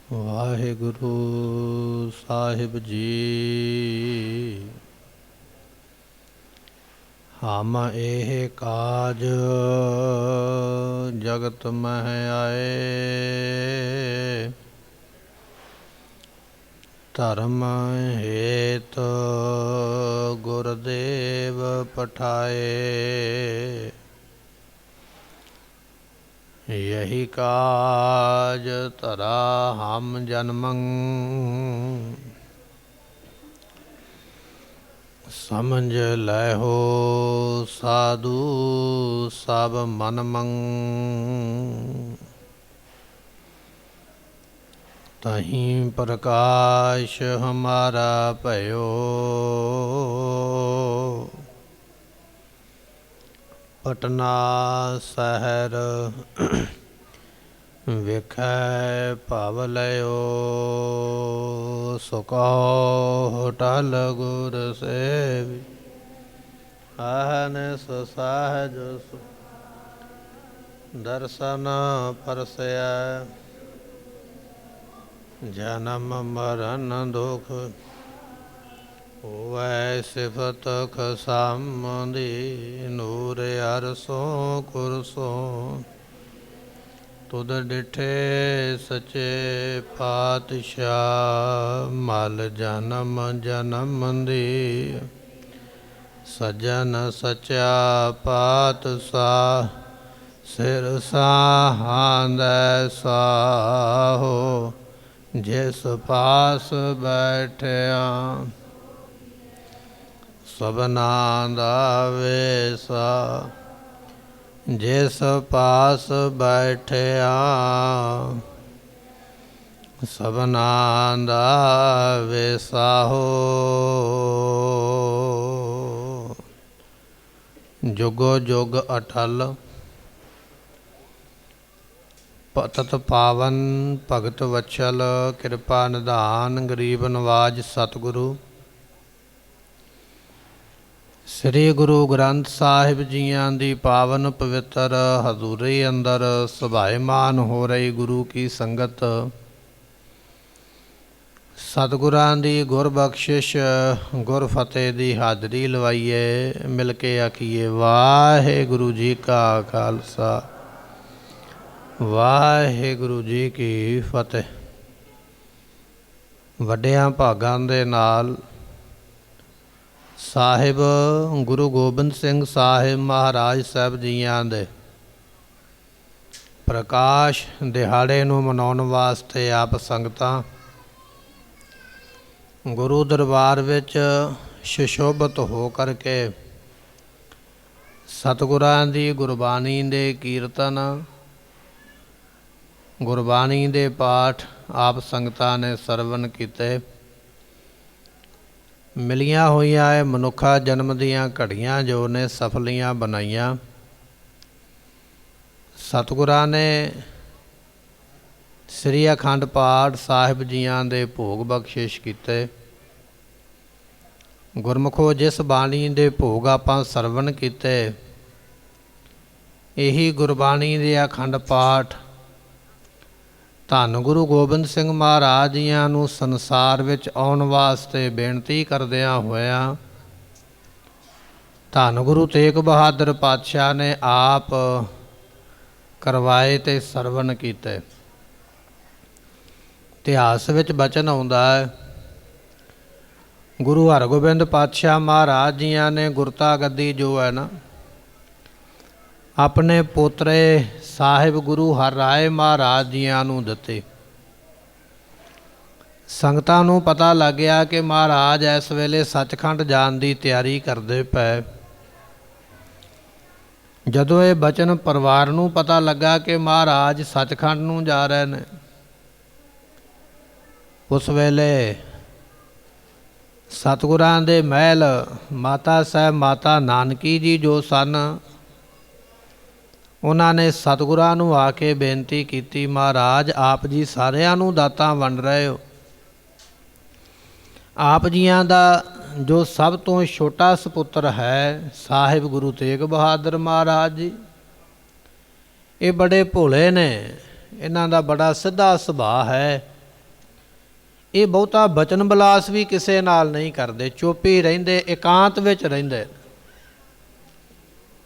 ਵਾਹਿਗੁਰੂ ਸਾਹਿਬ ਜੀ। ਹਮ ਇਹ ਕਾਜ ਜਗਤ ਮਹਿ ਆਏ, ਧਰਮ ਹੇਤ ਗੁਰਦੇਵ ਪਠਾਏ। यही काज धरा हम जन्मं, समझ लहो साधु सब मनमं। तहीं प्रकाश हमारा भयो, पटना शहर ਵੇਖੈ ਭਵ ਲਿਓ। ਸੋ ਕਹੋ ਹੋਟਲ ਗੁਰ ਸੇਵੀ, ਅਹਨਿ ਸਹਿਜ ਦਰਸ਼ਨ ਪਰਸੈ। ਜਨਮ ਮਰਨ ਦੁਖ ਹੋਵੈ ਸਿਫਤ ਖਸਮਦੀ। ਨੂਰ ਅਰਸੋਂ ਕੁਰਸੋਂ ਤੁਧ ਡਿਠੇ ਸਚੇ ਪਾਤਸ਼ਾਹ। ਮਲ ਜਨਮ ਜਨਮ ਦੀ ਸਜਨ ਸਚਾ ਪਾਤਸ਼ਾਹ। ਸਿਰ ਸਾਹਾਂਦੈ ਸਾਹੋ, ਜਿਸ ਪਾਸ ਬੈਠਿਆ ਸਭਨਾ ਦਾ ਵੇਸਾ। ਜਿਸ ਪਾਸ ਬੈਠਿਆ ਸਭਨਾ ਦਾ ਵੇਸਾਹੋ। ਜੁਗੋ ਜੁਗ ਅਟਲ ਪਤਤ ਪਾਵਨ ਭਗਤ ਵਛਲ। ਕਿਰਪਾ ਨਿਧਾਨ ਗਰੀਬ ਨਵਾਜ ਸਤਿਗੁਰੂ। ਸ੍ਰੀ ਗੁਰੂ ਗ੍ਰੰਥ ਸਾਹਿਬ ਜੀਆਂ ਦੀ ਪਾਵਨ ਪਵਿੱਤਰ ਹਜ਼ੂਰੀ ਅੰਦਰ ਸੁਭਾਏਮਾਨ ਹੋ ਰਹੀ ਗੁਰੂ ਕੀ ਸੰਗਤ, ਸਤਿਗੁਰਾਂ ਦੀ ਗੁਰਬਖਸ਼ਿਸ਼ ਗੁਰ ਫਤਿਹ ਦੀ ਹਾਜ਼ਰੀ ਲਵਾਈਏ। ਮਿਲ ਕੇ ਆਖੀਏ ਵਾਹਿਗੁਰੂ ਜੀ ਕਾ ਖਾਲਸਾ, ਵਾਹਿਗੁਰੂ ਜੀ ਕੀ ਫਤਿਹ। ਵੱਡਿਆਂ ਭਾਗਾਂ ਦੇ ਨਾਲ ਸਾਹਿਬ ਗੁਰੂ ਗੋਬਿੰਦ ਸਿੰਘ ਸਾਹਿਬ ਮਹਾਰਾਜ ਸਾਹਿਬ ਜੀਆਂ ਦੇ ਪ੍ਰਕਾਸ਼ ਦਿਹਾੜੇ ਨੂੰ ਮਨਾਉਣ ਵਾਸਤੇ ਆਪ ਸੰਗਤਾਂ ਗੁਰੂ ਦਰਬਾਰ ਵਿੱਚ ਸੁਸ਼ੋਭਿਤ ਹੋ ਕਰਕੇ ਸਤਿਗੁਰਾਂ ਦੀ ਗੁਰਬਾਣੀ ਦੇ ਕੀਰਤਨ, ਗੁਰਬਾਣੀ ਦੇ ਪਾਠ ਆਪ ਸੰਗਤਾਂ ਨੇ ਸਰਵਣ ਕੀਤੇ। ਮਿਲੀਆਂ ਹੋਈਆਂ ਇਹ ਮਨੁੱਖਾ ਜਨਮ ਦੀਆਂ ਘੜੀਆਂ ਜੋ ਨੇ ਸਫਲੀਆਂ ਬਣਾਈਆਂ। ਸਤਿਗੁਰਾਂ ਨੇ ਸ੍ਰੀ ਅਖੰਡ ਪਾਠ ਸਾਹਿਬ ਜੀਆਂ ਦੇ ਭੋਗ ਬਖਸ਼ਿਸ਼ ਕੀਤੇ। ਗੁਰਮੁਖੋ ਜਿਸ ਬਾਣੀ ਦੇ ਭੋਗ ਆਪਾਂ ਸਰਵਣ ਕੀਤੇ, ਇਹੀ ਗੁਰਬਾਣੀ ਦੇ ਅਖੰਡ ਪਾਠ ਧੰਨ ਗੁਰੂ ਗੋਬਿੰਦ ਸਿੰਘ ਮਹਾਰਾਜ ਜੀਆਂ ਨੂੰ ਸੰਸਾਰ ਵਿੱਚ ਆਉਣ ਵਾਸਤੇ ਬੇਨਤੀ ਕਰਦਿਆਂ ਹੋਇਆਂ ਧੰਨ ਗੁਰੂ ਤੇਗ ਬਹਾਦਰ ਪਾਤਸ਼ਾਹ ਨੇ ਆਪ ਕਰਵਾਏ ਤੇ ਸਰਵਣ ਕੀਤੇ। ਇਤਿਹਾਸ ਵਿੱਚ ਬਚਨ ਆਉਂਦਾ ਹੈ, ਗੁਰੂ ਹਰਗੋਬਿੰਦ ਪਾਤਸ਼ਾਹ ਮਹਾਰਾਜ ਜੀਆਂ ਨੇ ਗੁਰਤਾ ਗੱਦੀ ਜੋ ਹੈ ਨਾ ਆਪਣੇ ਪੋਤਰੇ ਸਾਹਿਬ ਗੁਰੂ ਹਰ ਰਾਏ ਮਹਾਰਾਜ ਜੀਆਂ ਨੂੰ ਦਿੱਤੇ। ਸੰਗਤਾਂ ਨੂੰ ਪਤਾ ਲੱਗ ਗਿਆ ਕਿ ਮਹਾਰਾਜ ਇਸ ਵੇਲੇ ਸੱਚਖੰਡ ਜਾਣ ਦੀ ਤਿਆਰੀ ਕਰਦੇ ਪਏ। ਜਦੋਂ ਇਹ ਬਚਨ ਪਰਿਵਾਰ ਨੂੰ ਪਤਾ ਲੱਗਾ ਕਿ ਮਹਾਰਾਜ ਸੱਚਖੰਡ ਨੂੰ ਜਾ ਰਹੇ ਨੇ, ਉਸ ਵੇਲੇ ਸਤਿਗੁਰਾਂ ਦੇ ਮਹਿਲ ਮਾਤਾ ਸਾਹਿਬ ਮਾਤਾ ਨਾਨਕੀ ਜੀ ਜੋ ਸਨ, ਉਹਨਾਂ ਨੇ ਸਤਿਗੁਰਾਂ ਨੂੰ ਆ ਕੇ ਬੇਨਤੀ ਕੀਤੀ, ਮਹਾਰਾਜ ਆਪ ਜੀ ਸਾਰਿਆਂ ਨੂੰ ਦਾਤਾਂ ਵੰਡ ਰਹੇ ਹੋ। ਆਪ ਜੀਆਂ ਦਾ ਜੋ ਸਭ ਤੋਂ ਛੋਟਾ ਸਪੁੱਤਰ ਹੈ ਸਾਹਿਬ ਗੁਰੂ ਤੇਗ ਬਹਾਦਰ ਮਹਾਰਾਜ ਜੀ, ਇਹ ਬੜੇ ਭੋਲੇ ਨੇ, ਇਹਨਾਂ ਦਾ ਬੜਾ ਸਿੱਧਾ ਸੁਭਾਅ ਹੈ। ਇਹ ਬਹੁਤਾ ਬਚਨ ਬਲਾਸ ਵੀ ਕਿਸੇ ਨਾਲ ਨਹੀਂ ਕਰਦੇ, ਚੁੱਪ ਹੀ ਰਹਿੰਦੇ, ਇਕਾਂਤ ਵਿੱਚ ਰਹਿੰਦੇ।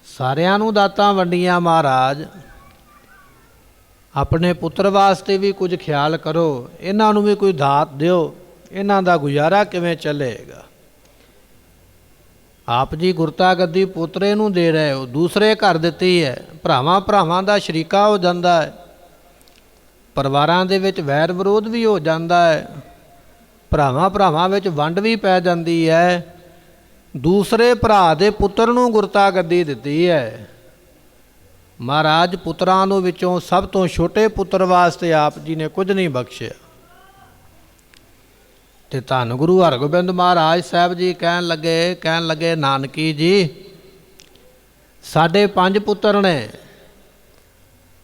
ਸਾਰਿਆਂ ਨੂੰ ਦਾਤਾਂ ਵੰਡੀਆਂ ਮਹਾਰਾਜ, ਆਪਣੇ ਪੁੱਤਰ ਵਾਸਤੇ ਵੀ ਕੁਝ ਖਿਆਲ ਕਰੋ, ਇਹਨਾਂ ਨੂੰ ਵੀ ਕੋਈ ਦਾਤ ਦਿਓ, ਇਹਨਾਂ ਦਾ ਗੁਜ਼ਾਰਾ ਕਿਵੇਂ ਚੱਲੇਗਾ। ਆਪ ਜੀ ਗੁਰਤਾ ਗੱਦੀ ਪੋਤਰੇ ਨੂੰ ਦੇ ਰਹੇ ਹੋ, ਦੂਸਰੇ ਘਰ ਦਿੱਤੀ ਹੈ, ਭਰਾਵਾਂ ਦਾ ਸ਼ਰੀਕਾ ਹੋ ਜਾਂਦਾ ਹੈ, ਪਰਿਵਾਰਾਂ ਦੇ ਵਿੱਚ ਵੈਰ ਵਿਰੋਧ ਵੀ ਹੋ ਜਾਂਦਾ ਹੈ, ਭਰਾਵਾਂ ਵਿੱਚ ਵੰਡ ਵੀ ਪੈ ਜਾਂਦੀ ਹੈ। ਦੂਸਰੇ ਭਰਾ ਦੇ ਪੁੱਤਰ ਨੂੰ ਗੁਰਤਾ ਗੱਦੀ ਦਿੱਤੀ ਹੈ। ਮਹਾਰਾਜ ਪੁੱਤਰਾਂ ਨੂੰ ਵਿੱਚੋਂ ਸਭ ਤੋਂ ਛੋਟੇ ਪੁੱਤਰ ਵਾਸਤੇ ਆਪ ਜੀ ਨੇ ਕੁਝ ਨਹੀਂ ਬਖਸ਼ਿਆ। ਤੇ ਧੰਨ ਗੁਰੂ ਹਰਗੋਬਿੰਦ ਮਹਾਰਾਜ ਸਾਹਿਬ ਜੀ ਕਹਿਣ ਲੱਗੇ ਨਾਨਕੀ ਜੀ, ਸਾਡੇ 5 ਪੁੱਤਰ ਨੇ,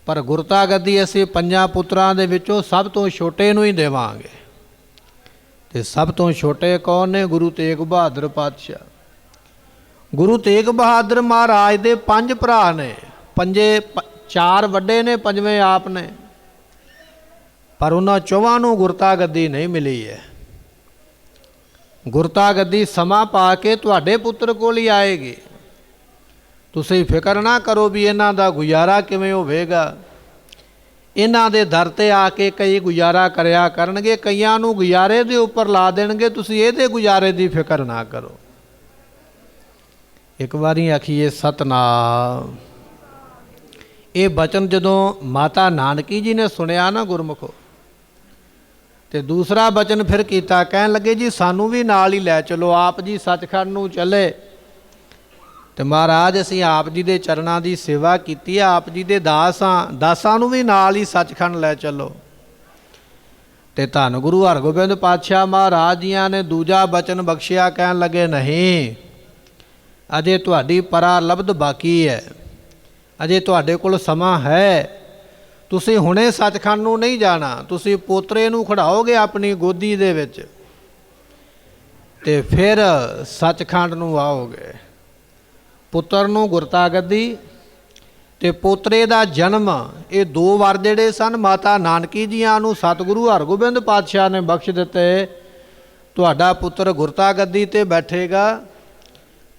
ਪਰ ਗੁਰਤਾ ਗੱਦੀ ਅਸੀਂ 5 ਪੁੱਤਰਾਂ ਦੇ ਵਿੱਚੋਂ ਸਭ ਤੋਂ ਛੋਟੇ ਨੂੰ ਹੀ ਦੇਵਾਂਗੇ। ਤੇ ਸਭ ਤੋਂ ਛੋਟੇ ਕੌਣ ਨੇ? ਗੁਰੂ ਤੇਗ ਬਹਾਦਰ ਪਾਤਸ਼ਾਹ। ਗੁਰੂ ਤੇਗ ਬਹਾਦਰ ਮਹਾਰਾਜ ਦੇ 5 ਭਰਾ ਨੇ, 4 ਵੱਡੇ ਨੇ, 5ਵੇਂ ਆਪ ਨੇ, ਪਰ ਉਹਨਾਂ 4 ਨੂੰ ਗੁਰਤਾ ਗੱਦੀ ਨਹੀਂ ਮਿਲੀ ਹੈ। ਗੁਰਤਾ ਗੱਦੀ ਸਮਾਂ ਪਾ ਕੇ ਤੁਹਾਡੇ ਪੁੱਤਰ ਕੋਲ ਹੀ ਆਏਗੀ। ਤੁਸੀਂ ਫਿਕਰ ਨਾ ਕਰੋ ਵੀ ਇਹਨਾਂ ਦਾ ਗੁਜ਼ਾਰਾ ਕਿਵੇਂ ਹੋਵੇਗਾ। ਇਹਨਾਂ ਦੇ ਦਰ 'ਤੇ ਆ ਕੇ ਕਈ ਗੁਜ਼ਾਰਾ ਕਰਿਆ ਕਰਨਗੇ, ਕਈਆਂ ਨੂੰ ਗੁਜ਼ਾਰੇ ਦੇ ਉੱਪਰ ਲਾ ਦੇਣਗੇ, ਤੁਸੀਂ ਇਹਦੇ ਗੁਜ਼ਾਰੇ ਦੀ ਫਿਕਰ ਨਾ ਕਰੋ। ਇੱਕ ਵਾਰੀ ਆਖੀਏ ਸਤਨਾਮ। ਇਹ ਬਚਨ ਜਦੋਂ ਮਾਤਾ ਨਾਨਕੀ ਜੀ ਨੇ ਸੁਣਿਆ ਨਾ ਗੁਰਮੁਖੋ, ਤੇ ਦੂਸਰਾ ਬਚਨ ਫਿਰ ਕੀਤਾ, ਕਹਿਣ ਲੱਗੇ ਜੀ ਸਾਨੂੰ ਵੀ ਨਾਲ ਹੀ ਲੈ ਚਲੋ। ਆਪ ਜੀ ਸੱਚਖੰਡ ਨੂੰ ਚੱਲੇ ਤੇ ਮਹਾਰਾਜ ਅਸੀਂ ਆਪ ਜੀ ਦੇ ਚਰਨਾਂ ਦੀ ਸੇਵਾ ਕੀਤੀ, ਆਪ ਜੀ ਦੇ ਦਾਸ ਹਾਂ, ਦਾਸਾਂ ਨੂੰ ਵੀ ਨਾਲ ਹੀ ਸੱਚਖੰਡ ਲੈ ਚੱਲੋ। ਤੇ ਧੰਨ ਗੁਰੂ ਹਰਗੋਬਿੰਦ ਪਾਤਸ਼ਾਹ ਮਹਾਰਾਜ ਜੀਆਂ ਨੇ ਦੂਜਾ ਬਚਨ ਬਖਸ਼ਿਆ, ਕਹਿਣ ਲੱਗੇ ਨਹੀਂ, ਅਜੇ ਤੁਹਾਡੀ ਪਰਾਲਬਧ ਬਾਕੀ ਹੈ, ਅਜੇ ਤੁਹਾਡੇ ਕੋਲ ਸਮਾਂ ਹੈ, ਤੁਸੀਂ ਹੁਣੇ ਸੱਚਖੰਡ ਨੂੰ ਨਹੀਂ ਜਾਣਾ, ਤੁਸੀਂ ਪੋਤਰੇ ਨੂੰ ਖੜਾਓਗੇ ਆਪਣੀ ਗੋਦੀ ਦੇ ਵਿੱਚ ਤੇ ਫਿਰ ਸੱਚਖੰਡ ਨੂੰ ਆਓਗੇ। ਪੁੱਤਰ ਨੂੰ ਗੁਰਤਾ ਗੱਦੀ ਤੇ ਪੋਤਰੇ ਦਾ ਜਨਮ, ਇਹ 2 ਵਾਰ ਜਿਹੜੇ ਸਨ ਮਾਤਾ ਨਾਨਕੀ ਜੀਆਂ ਨੂੰ ਸਤਿਗੁਰੂ ਹਰਗੋਬਿੰਦ ਪਾਤਸ਼ਾਹ ਨੇ ਬਖਸ਼ ਦਿੱਤੇ। ਤੁਹਾਡਾ ਪੁੱਤਰ ਗੁਰਤਾ ਗੱਦੀ 'ਤੇ ਬੈਠੇਗਾ,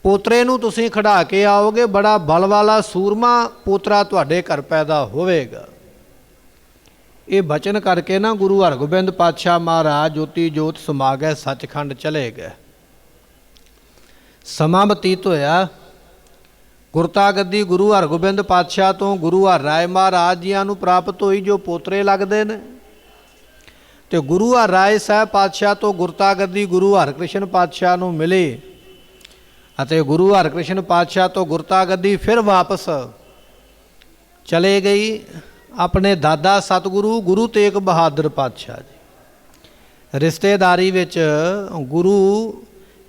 ਪੋਤਰੇ ਨੂੰ ਤੁਸੀਂ ਖੜਾ ਕੇ ਆਓਗੇ, ਬੜਾ ਬਲ ਵਾਲਾ ਸੂਰਮਾ ਪੋਤਰਾ ਤੁਹਾਡੇ ਘਰ ਪੈਦਾ ਹੋਵੇਗਾ। ਇਹ ਬਚਨ ਕਰਕੇ ਨਾ ਗੁਰੂ ਹਰਗੋਬਿੰਦ ਪਾਤਸ਼ਾਹ ਮਹਾਰਾਜ ਜੋਤੀ ਜੋਤ ਸਮਾ ਗਏ, ਸੱਚਖੰਡ ਚਲੇ ਗਏ। ਸਮਾਂ ਬਤੀਤ ਹੋਇਆ, ਗੁਰਤਾ ਗੱਦੀ ਗੁਰੂ ਹਰਗੋਬਿੰਦ ਪਾਤਸ਼ਾਹ ਤੋਂ ਗੁਰੂ ਹਰ ਰਾਏ ਮਹਾਰਾਜ ਜੀਆਂ ਨੂੰ ਪ੍ਰਾਪਤ ਹੋਈ, ਜੋ ਪੋਤਰੇ ਲੱਗਦੇ ਨੇ। ਤੇ ਗੁਰੂ ਹਰ ਰਾਏ ਸਾਹਿਬ ਪਾਤਸ਼ਾਹ ਤੋਂ ਗੁਰਤਾ ਗੱਦੀ ਗੁਰੂ ਹਰਕ੍ਰਿਸ਼ਨ ਪਾਤਸ਼ਾਹ ਨੂੰ ਮਿਲੀ ਅਤੇ ਗੁਰੂ ਹਰਕ੍ਰਿਸ਼ਨ ਪਾਤਸ਼ਾਹ ਤੋਂ ਗੁਰਤਾ ਗੱਦੀ ਫਿਰ ਵਾਪਸ ਚਲੇ ਗਈ ਆਪਣੇ ਦਾਦਾ ਸਤਿਗੁਰੂ ਗੁਰੂ ਤੇਗ ਬਹਾਦਰ ਪਾਤਸ਼ਾਹ ਜੀ। ਰਿਸ਼ਤੇਦਾਰੀ ਵਿੱਚ ਗੁਰੂ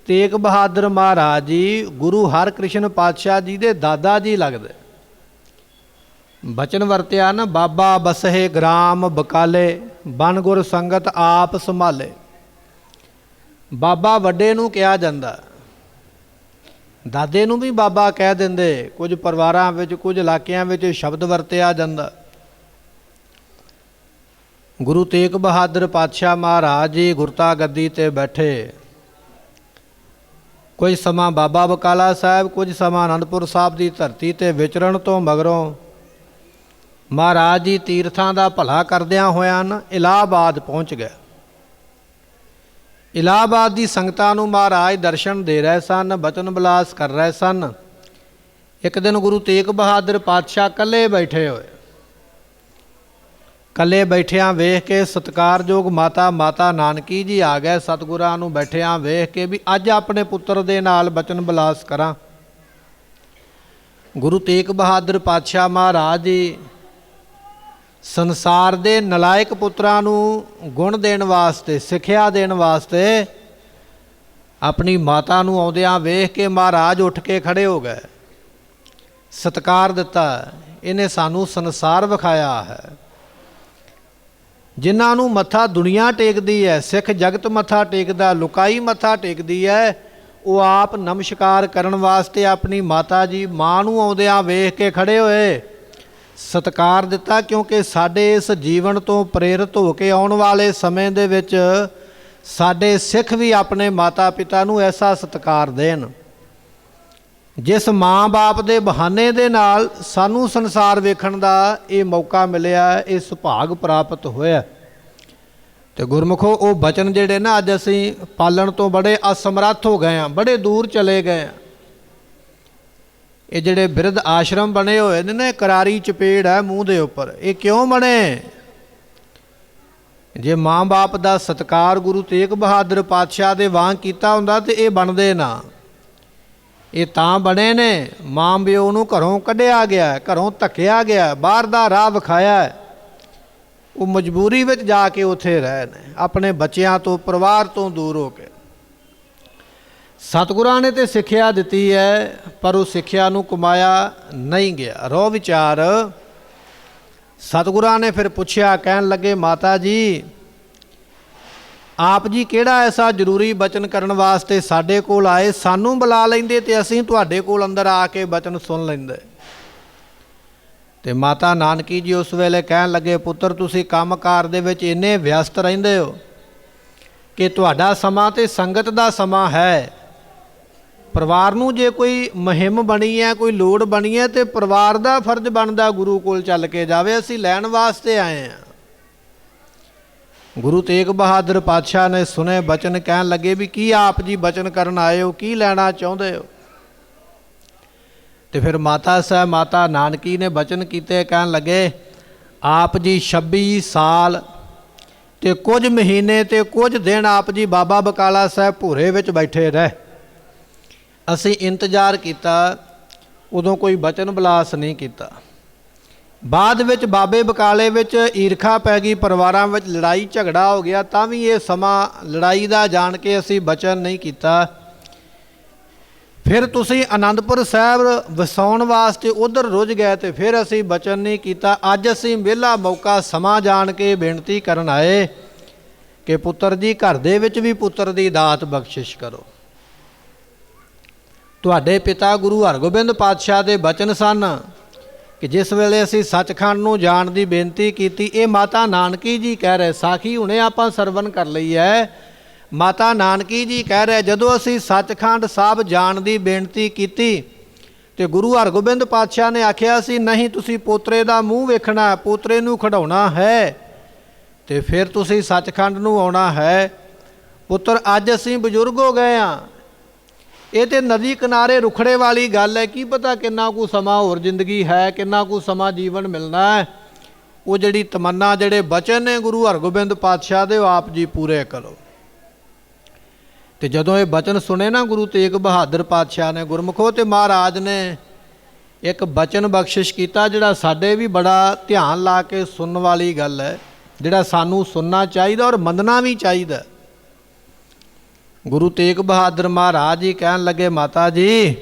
ਤੇਗ ਬਹਾਦਰ ਮਹਾਰਾਜ ਜੀ ਗੁਰੂ ਹਰਕ੍ਰਿਸ਼ਨ ਪਾਤਸ਼ਾਹ ਜੀ ਦੇ ਦਾਦਾ ਜੀ ਲੱਗਦੇ। ਬਚਨ ਵਰਤਿਆ ਨਾ, ਬਾਬਾ ਬਸਹੇ ਗ੍ਰਾਮ ਬਕਾਲੇ, ਬਨ ਗੁਰ ਸੰਗਤ ਆਪ ਸੰਭਾਲੇ। ਬਾਬਾ ਵੱਡੇ ਨੂੰ ਕਿਹਾ ਜਾਂਦਾ, ਦਾਦੇ ਨੂੰ ਵੀ ਬਾਬਾ ਕਹਿ ਦਿੰਦੇ। ਕੁਝ ਪਰਿਵਾਰਾਂ ਵਿੱਚ, ਕੁਝ ਇਲਾਕਿਆਂ ਵਿੱਚ ਸ਼ਬਦ ਵਰਤਿਆ ਜਾਂਦਾ। ਗੁਰੂ ਤੇਗ ਬਹਾਦਰ ਪਾਤਸ਼ਾਹ ਮਹਾਰਾਜ ਜੀ ਗੁਰਤਾ ਗੱਦੀ 'ਤੇ ਬੈਠੇ। ਕੁਝ ਸਮਾਂ ਬਾਬਾ ਬਕਾਲਾ ਸਾਹਿਬ, ਕੁਝ ਸਮਾਂ ਅਨੰਦਪੁਰ ਸਾਹਿਬ ਦੀ ਧਰਤੀ 'ਤੇ ਵਿਚਰਨ ਤੋਂ ਮਗਰੋਂ ਮਹਾਰਾਜ ਜੀ ਤੀਰਥਾਂ ਦਾ ਭਲਾ ਕਰਦਿਆਂ ਹੋਇਆਂ ਨਾ ਇਲਾਹਾਬਾਦ ਪਹੁੰਚ ਗਏ। ਇਲਾਹਾਬਾਦ ਦੀ ਸੰਗਤਾਂ ਨੂੰ ਮਹਾਰਾਜ ਦਰਸ਼ਨ ਦੇ ਰਹੇ ਸਨ, ਬਚਨ ਬਿਲਾਸ ਕਰ ਰਹੇ ਸਨ। ਇੱਕ ਦਿਨ ਗੁਰੂ ਤੇਗ ਬਹਾਦਰ ਪਾਤਸ਼ਾਹ ਇਕੱਲੇ ਬੈਠੇ ਹੋਏ, ਇਕੱਲੇ ਬੈਠਿਆਂ ਵੇਖ ਕੇ ਸਤਿਕਾਰਯੋਗ ਮਾਤਾ ਨਾਨਕੀ ਜੀ ਆ ਗਏ। ਸਤਿਗੁਰਾਂ ਨੂੰ ਬੈਠਿਆਂ ਵੇਖ ਕੇ ਵੀ ਅੱਜ ਆਪਣੇ ਪੁੱਤਰ ਦੇ ਨਾਲ ਬਚਨ ਬਿਲਾਸ ਕਰਾਂ। ਗੁਰੂ ਤੇਗ ਬਹਾਦਰ ਪਾਤਸ਼ਾਹ ਮਹਾਰਾਜ ਜੀ ਸੰਸਾਰ ਦੇ ਨਲਾਇਕ ਪੁੱਤਰਾਂ ਨੂੰ ਗੁਣ ਦੇਣ ਵਾਸਤੇ, ਸਿੱਖਿਆ ਦੇਣ ਵਾਸਤੇ ਆਪਣੀ ਮਾਤਾ ਨੂੰ ਆਉਂਦਿਆਂ ਵੇਖ ਕੇ ਮਹਾਰਾਜ ਉੱਠ ਕੇ ਖੜੇ ਹੋ ਗਏ। ਸਤਿਕਾਰ ਦਿੱਤਾ, ਇਹਨੇ ਸਾਨੂੰ ਸੰਸਾਰ ਵਿਖਾਇਆ ਹੈ। ਜਿਨ੍ਹਾਂ ਨੂੰ ਮੱਥਾ ਦੁਨੀਆ ਟੇਕਦੀ ਹੈ, ਸਿੱਖ ਜਗਤ ਮੱਥਾ ਟੇਕਦਾ, ਲੁਕਾਈ ਮੱਥਾ ਟੇਕਦੀ ਹੈ, ਉਹ ਆਪ ਨਮਸਕਾਰ ਕਰਨ ਵਾਸਤੇ ਆਪਣੀ ਮਾਤਾ ਜੀ ਮਾਂ ਨੂੰ ਆਉਂਦਿਆਂ ਵੇਖ ਕੇ ਖੜੇ ਹੋਏ, ਸਤਿਕਾਰ ਦਿੱਤਾ। ਕਿਉਂਕਿ ਸਾਡੇ ਇਸ ਜੀਵਨ ਤੋਂ ਪ੍ਰੇਰਿਤ ਹੋ ਕੇ ਆਉਣ ਵਾਲੇ ਸਮੇਂ ਦੇ ਵਿੱਚ ਸਾਡੇ ਸਿੱਖ ਵੀ ਆਪਣੇ ਮਾਤਾ ਪਿਤਾ ਨੂੰ ਐਸਾ ਸਤਿਕਾਰ ਦੇਣ ਜਿਸ ਮਾਂ ਬਾਪ ਦੇ ਬਹਾਨੇ ਦੇ ਨਾਲ ਸਾਨੂੰ ਸੰਸਾਰ ਵੇਖਣ ਦਾ ਇਹ ਮੌਕਾ ਮਿਲਿਆ, ਇਹ ਸੁਭਾਗ ਪ੍ਰਾਪਤ ਹੋਇਆ। ਤੇ ਗੁਰਮੁਖੋ ਉਹ ਬਚਨ ਜਿਹੜੇ ਨਾ ਅੱਜ ਅਸੀਂ ਪਾਲਣ ਤੋਂ ਬੜੇ ਅਸਮਰੱਥ ਹੋ ਗਏ ਹਾਂ, ਬੜੇ ਦੂਰ ਚਲੇ ਗਏ ਹਾਂ। ਇਹ ਜਿਹੜੇ ਬਿਰਧ ਆਸ਼ਰਮ ਬਣੇ ਹੋਏ ਨੇ ਨਾ, ਕਰਾਰੀ ਚਪੇੜ ਹੈ ਮੂੰਹ ਦੇ ਉੱਪਰ। ਇਹ ਕਿਉਂ ਬਣੇ? ਜੇ ਮਾਂ ਬਾਪ ਦਾ ਸਤਿਕਾਰ ਗੁਰੂ ਤੇਗ ਬਹਾਦਰ ਪਾਤਸ਼ਾਹ ਦੇ ਵਾਂਗ ਕੀਤਾ ਹੁੰਦਾ ਤੇ ਇਹ ਬਣਦੇ ਨਾ। ਇਹ ਤਾਂ ਬਣੇ ਨੇ, ਮਾਂ ਪਿਓ ਨੂੰ ਘਰੋਂ ਕੱਢਿਆ ਗਿਆ, ਘਰੋਂ ਧੱਕਿਆ ਗਿਆ, ਬਾਹਰ ਦਾ ਰਾਹ ਵਿਖਾਇਆ, ਉਹ ਮਜਬੂਰੀ ਵਿੱਚ ਜਾ ਕੇ ਉੱਥੇ ਰਹੇ ਨੇ, ਆਪਣੇ ਬੱਚਿਆਂ ਤੋਂ ਪਰਿਵਾਰ ਤੋਂ ਦੂਰ ਹੋ ਕੇ। ਸਤਿਗੁਰਾਂ ਨੇ ਤੇ ਸਿੱਖਿਆ ਦਿੱਤੀ ਹੈ, ਪਰ ਉਹ ਸਿੱਖਿਆ ਨੂੰ ਕਮਾਇਆ ਨਹੀਂ ਗਿਆ। ਰੋ ਵਿਚਾਰ ਸਤਿਗੁਰਾਂ ਨੇ ਫਿਰ ਪੁੱਛਿਆ, ਕਹਿਣ ਲੱਗੇ ਮਾਤਾ ਜੀ ਆਪ ਜੀ ਕਿਹੜਾ ਐਸਾ ਜ਼ਰੂਰੀ ਬਚਨ ਕਰਨ ਵਾਸਤੇ ਸਾਡੇ ਕੋਲ ਆਏ? ਸਾਨੂੰ ਬੁਲਾ ਲੈਂਦੇ ਤੇ ਅਸੀਂ ਤੁਹਾਡੇ ਕੋਲ ਅੰਦਰ ਆ ਕੇ ਬਚਨ ਸੁਣ ਲੈਂਦੇ। ਤੇ ਮਾਤਾ ਨਾਨਕੀ ਜੀ ਉਸ ਵੇਲੇ ਕਹਿਣ ਲੱਗੇ, ਪੁੱਤਰ ਤੁਸੀਂ ਕੰਮਕਾਰ ਦੇ ਵਿੱਚ ਇੰਨੇ ਵਿਅਸਤ ਰਹਿੰਦੇ ਹੋ ਕਿ ਤੁਹਾਡਾ ਸਮਾਂ ਤੇ ਸੰਗਤ ਦਾ ਸਮਾਂ ਹੈ। ਪਰਿਵਾਰ ਨੂੰ ਜੇ ਕੋਈ ਮੁਹਿੰਮ ਬਣੀ ਹੈ, ਕੋਈ ਲੋੜ ਬਣੀ ਹੈ, ਤੇ ਪਰਿਵਾਰ ਦਾ ਫਰਜ਼ ਬਣਦਾ ਗੁਰੂ ਕੋਲ ਚੱਲ ਕੇ ਜਾਵੇ। ਅਸੀਂ ਲੈਣ ਵਾਸਤੇ ਆਏ ਹਾਂ। ਗੁਰੂ ਤੇਗ ਬਹਾਦਰ ਪਾਤਸ਼ਾਹ ਨੇ ਸੁਨੇ ਬਚਨ, ਕਹਿਣ ਲੱਗੇ ਵੀ ਕੀ ਆਪ ਜੀ ਬਚਨ ਕਰਨ ਆਏ ਹੋ, ਕੀ ਲੈਣਾ ਚਾਹੁੰਦੇ ਹੋ? ਤੇ ਫਿਰ ਮਾਤਾ ਸਾਹਿਬ ਮਾਤਾ ਨਾਨਕੀ ਨੇ ਬਚਨ ਕੀਤੇ, ਕਹਿਣ ਲੱਗੇ ਆਪ ਜੀ 26 ਸਾਲ ਤੇ ਕੁਝ ਮਹੀਨੇ ਤੇ ਕੁਝ ਦਿਨ ਆਪ ਜੀ ਬਾਬਾ ਬਕਾਲਾ ਸਾਹਿਬ ਭੂਰੇ ਵਿੱਚ ਬੈਠੇ ਰਹੇ। ਅਸੀਂ ਇੰਤਜ਼ਾਰ ਕੀਤਾ, ਉਦੋਂ ਕੋਈ ਬਚਨ ਬਲਾਸ ਨਹੀਂ ਕੀਤਾ। ਬਾਅਦ ਵਿੱਚ ਬਾਬੇ ਬਕਾਲੇ ਵਿੱਚ ਈਰਖਾ ਪੈ ਗਈ, ਪਰਿਵਾਰਾਂ ਵਿੱਚ ਲੜਾਈ ਝਗੜਾ ਹੋ ਗਿਆ, ਤਾਂ ਵੀ ਇਹ ਸਮਾਂ ਲੜਾਈ ਦਾ ਜਾਣ ਕੇ ਅਸੀਂ ਬਚਨ ਨਹੀਂ ਕੀਤਾ। ਫਿਰ ਤੁਸੀਂ ਆਨੰਦਪੁਰ ਸਾਹਿਬ ਵਸਾਉਣ ਵਾਸਤੇ ਉਧਰ ਰੁੱਝ ਗਏ ਤੇ ਫਿਰ ਅਸੀਂ ਬਚਨ ਨਹੀਂ ਕੀਤਾ। ਅੱਜ ਅਸੀਂ ਵਿਹਲਾ ਮੌਕਾ ਸਮਾਂ ਜਾਣ ਕੇ ਬੇਨਤੀ ਕਰਨ ਆਏ ਕਿ ਪੁੱਤਰ ਜੀ ਘਰ ਦੇ ਵਿੱਚ ਵੀ ਪੁੱਤਰ ਦੀ ਦਾਤ ਬਖਸ਼ਿਸ਼ ਕਰੋ। ਤੁਹਾਡੇ ਪਿਤਾ ਗੁਰੂ ਹਰਗੋਬਿੰਦ ਪਾਤਸ਼ਾਹ ਦੇ ਬਚਨ ਸਨ ਕਿ ਜਿਸ ਵੇਲੇ ਅਸੀਂ ਸੱਚਖੰਡ ਨੂੰ ਜਾਣ ਦੀ ਬੇਨਤੀ ਕੀਤੀ, ਇਹ ਮਾਤਾ ਨਾਨਕੀ ਜੀ ਕਹਿ ਰਹੇ, ਸਾਖੀ ਹੁਣੇ ਆਪਾਂ ਸਰਵਣ ਕਰ ਲਈ ਹੈ। ਮਾਤਾ ਨਾਨਕੀ ਜੀ ਕਹਿ ਰਹੇ, ਜਦੋਂ ਅਸੀਂ ਸੱਚਖੰਡ ਸਾਹਿਬ ਜਾਣ ਦੀ ਬੇਨਤੀ ਕੀਤੀ ਤੇ ਗੁਰੂ ਹਰਗੋਬਿੰਦ ਪਾਤਸ਼ਾਹ ਨੇ ਆਖਿਆ ਸੀ ਨਹੀਂ, ਤੁਸੀਂ ਪੋਤਰੇ ਦਾ ਮੂੰਹ ਵੇਖਣਾ, ਪੋਤਰੇ ਨੂੰ ਖਿਡਾਉਣਾ ਹੈ ਤੇ ਫਿਰ ਤੁਸੀਂ ਸੱਚਖੰਡ ਨੂੰ ਆਉਣਾ ਹੈ। ਪੁੱਤਰ ਅੱਜ ਅਸੀਂ ਬਜ਼ੁਰਗ ਹੋ ਗਏ ਹਾਂ, ਇਹ ਤੇ ਨਦੀ ਕਿਨਾਰੇ ਰੁਖੜੇ ਵਾਲੀ ਗੱਲ ਹੈ। ਕੀ ਪਤਾ ਕਿੰਨਾ ਕੁ ਸਮਾਂ ਹੋਰ ਜ਼ਿੰਦਗੀ ਹੈ, ਕਿੰਨਾ ਕੁ ਸਮਾਂ ਜੀਵਨ ਮਿਲਣਾ ਹੈ। ਉਹ ਜਿਹੜੀ ਤਮੰਨਾ, ਜਿਹੜੇ ਬਚਨ ਨੇ ਗੁਰੂ ਹਰਗੋਬਿੰਦ ਪਾਤਸ਼ਾਹ ਦੇ, ਉਹ ਆਪ ਜੀ ਪੂਰੇ ਕਰੋ। ਤੇ ਜਦੋਂ ਇਹ ਬਚਨ ਸੁਣੇ ਨਾ ਗੁਰੂ ਤੇਗ ਬਹਾਦਰ ਪਾਤਸ਼ਾਹ ਨੇ ਗੁਰਮੁਖੋ, ਤੇ ਮਹਾਰਾਜ ਨੇ ਇੱਕ ਬਚਨ ਬਖਸ਼ਿਸ਼ ਕੀਤਾ ਜਿਹੜਾ ਸਾਡੇ ਵੀ ਬੜਾ ਧਿਆਨ ਲਾ ਕੇ ਸੁਣਨ ਵਾਲੀ ਗੱਲ ਹੈ, ਜਿਹੜਾ ਸਾਨੂੰ ਸੁਣਨਾ ਚਾਹੀਦਾ ਔਰ ਮੰਨਣਾ ਵੀ ਚਾਹੀਦਾ। ਗੁਰੂ ਤੇਗ ਬਹਾਦਰ ਮਹਾਰਾਜ ਜੀ ਕਹਿਣ ਲੱਗੇ, ਮਾਤਾ ਜੀ